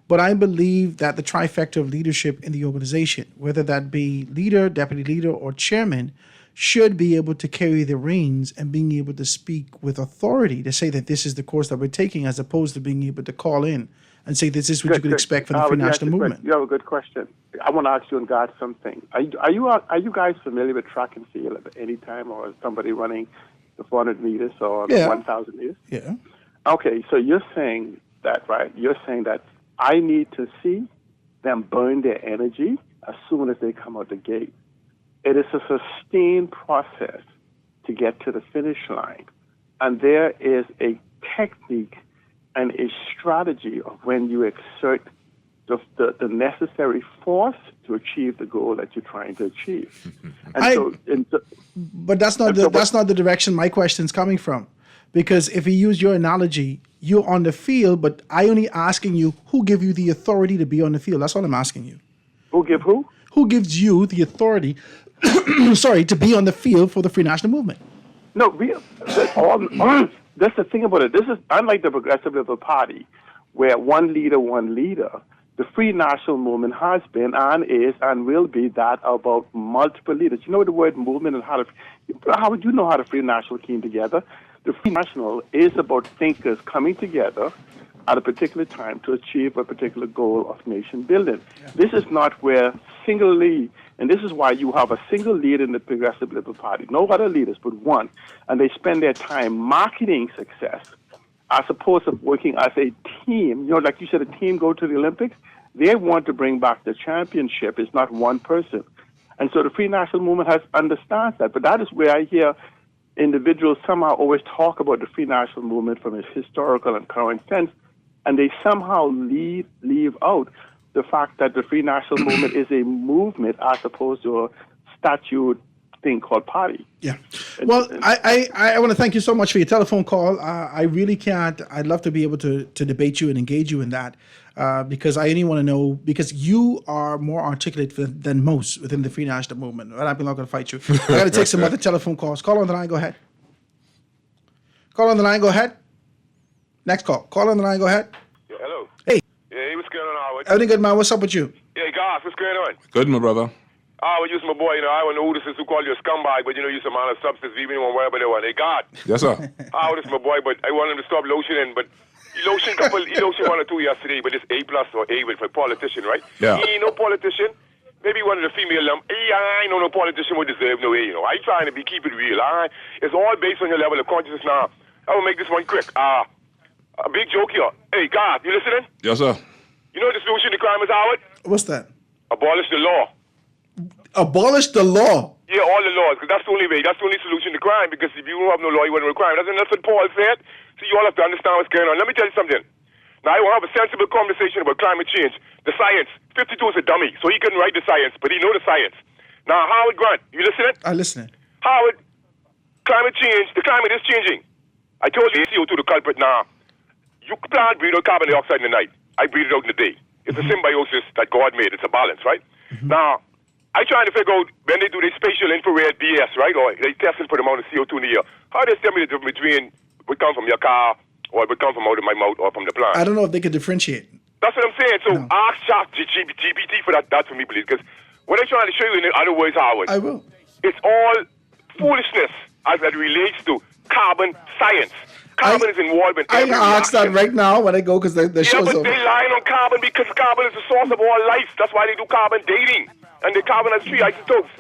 But I believe that the trifecta of leadership in the organization, whether that be leader, deputy leader, or chairman, should be able to carry the reins and being able to speak with authority to say that this is the course that we're taking, as opposed to being able to call in and say this is what you could expect from the Free National Movement. You have a good question. I want to ask you and God something. Are you guys familiar with track and field at any time, or somebody running the 400 meters or the 1,000 meters? Yeah. Okay, so you're saying that, right? You're saying that I need to see them burn their energy as soon as they come out the gate. It is a sustained process to get to the finish line. And there is a technique and a strategy of when you exert the necessary force to achieve the goal that you're trying to achieve. But that's not the direction my question's coming from. Because if you use your analogy, you're on the field, but I only asking you who give you the authority to be on the field. That's all I'm asking you. Who give who? Who gives you the authority, to be on the field for the Free National Movement? No, that's the thing about it. This is unlike the Progressive Liberal Party, where one leader. The Free National Movement has been and is and will be that about multiple leaders. You know the word movement and how would you know how the Free National came together? The Free National is about thinkers coming together at a particular time to achieve a particular goal of nation building. Yeah. This is not where singly, and this is why you have a single leader in the Progressive Liberal Party, no other leaders but one, and they spend their time marketing success as opposed to working as a team. You know, like you said, a team go to the Olympics. They want to bring back the championship. It's not one person. And so the Free National Movement understands that. But that is where I hear individuals somehow always talk about the Free National Movement from its historical and current sense, and they somehow leave out the fact that the Free National Movement is a movement as opposed to a statute thing called party. Yeah. Well, I want to thank you so much for your telephone call. I really can't. I'd love to be able to debate you and engage you in that because I only want to know, because you are more articulate than most within the Free National Movement. But I'm not going to fight you. I got to take some other telephone calls. Call on the line. Go ahead. Call on the line. Go ahead. Next call. Call on the line. Go ahead. Yeah, hello. Hey. Yeah, what's going on, Howard? Everything good, man? What's up with you? Yeah, guys, what's going on? Good, my brother. Howard, you my boy, I don't know who this is who called you a scumbag, but you're some man of substance, even wherever they want. Hey, God. Yes, sir. Howard is my boy, but I want him to stop lotioning, but he lotioned 1 or 2 yesterday, but it's A+ or A with for politician, right? Yeah. He ain't no politician. Maybe one of the female I know no politician would deserve no way, I trying to keep it real. It's all based on your level of consciousness now. I will make this one quick. A big joke here. Hey, God, you listening? Yes, sir. You know what the solution to crime is, Howard? What's that? Abolish the law. Abolish the law? Yeah, all the laws, because that's the only way. That's the only solution to crime, because if you don't have no law, you wouldn't have crime. That's what Paul said. So you all have to understand what's going on. Let me tell you something. Now, I will have a sensible conversation about climate change. The science. 52 is a dummy, so he couldn't write the science, but he know the science. Now, Howard Grant, you listening? I'm listening. Howard, climate change, the climate is changing. I told you, CO2 the culprit. Now, you can't breathe out carbon dioxide in the night. I breathe it out in the day. It's a symbiosis that God made. It's a balance, right? Now, I trying to figure out when they do the spatial infrared BS, right? Or they testing for the amount of CO2 in the air. How they tell me the difference between what comes from your car or what comes from out of my mouth or from the plant? I don't know if they could differentiate. That's what I'm saying. So ask ChatGPT for that for me, please. Because what I'm trying to show you in other words, Howard, I will. It's all foolishness as it relates to carbon science. Carbon is involved in every I ask that right now when I go because the show's but over. they lying on carbon because carbon is the source of all life. That's why they do carbon dating. And the carbon has 3 isotopes.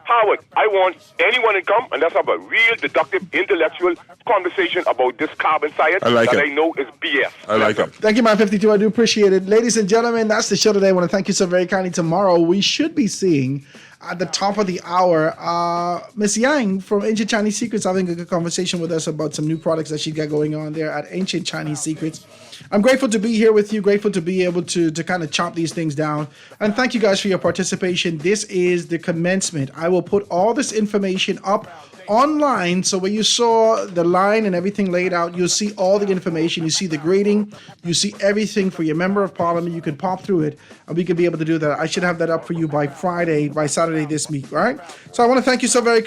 Howard, I want anyone to come and let's have a real deductive intellectual conversation about this carbon science I like that it. I know is BS. I like it. Thank you, Man 52. I do appreciate it. Ladies and gentlemen, that's the show today. I want to thank you so very kindly. Tomorrow, we should be seeing at the top of the hour, Miss Yang from Ancient Chinese Secrets having a good conversation with us about some new products that she's got going on there at Ancient Chinese Secrets. I'm grateful to be here with you, grateful to be able to kind of chop these things down. And thank you guys for your participation. This is the commencement. I will put all this information up online, so when you saw the line and everything laid out, you'll see all the information. You see the grading, you see everything for your member of parliament. You can pop through it and we can be able to do that. I should have that up for you by Saturday this week. All right, so I want to thank you so very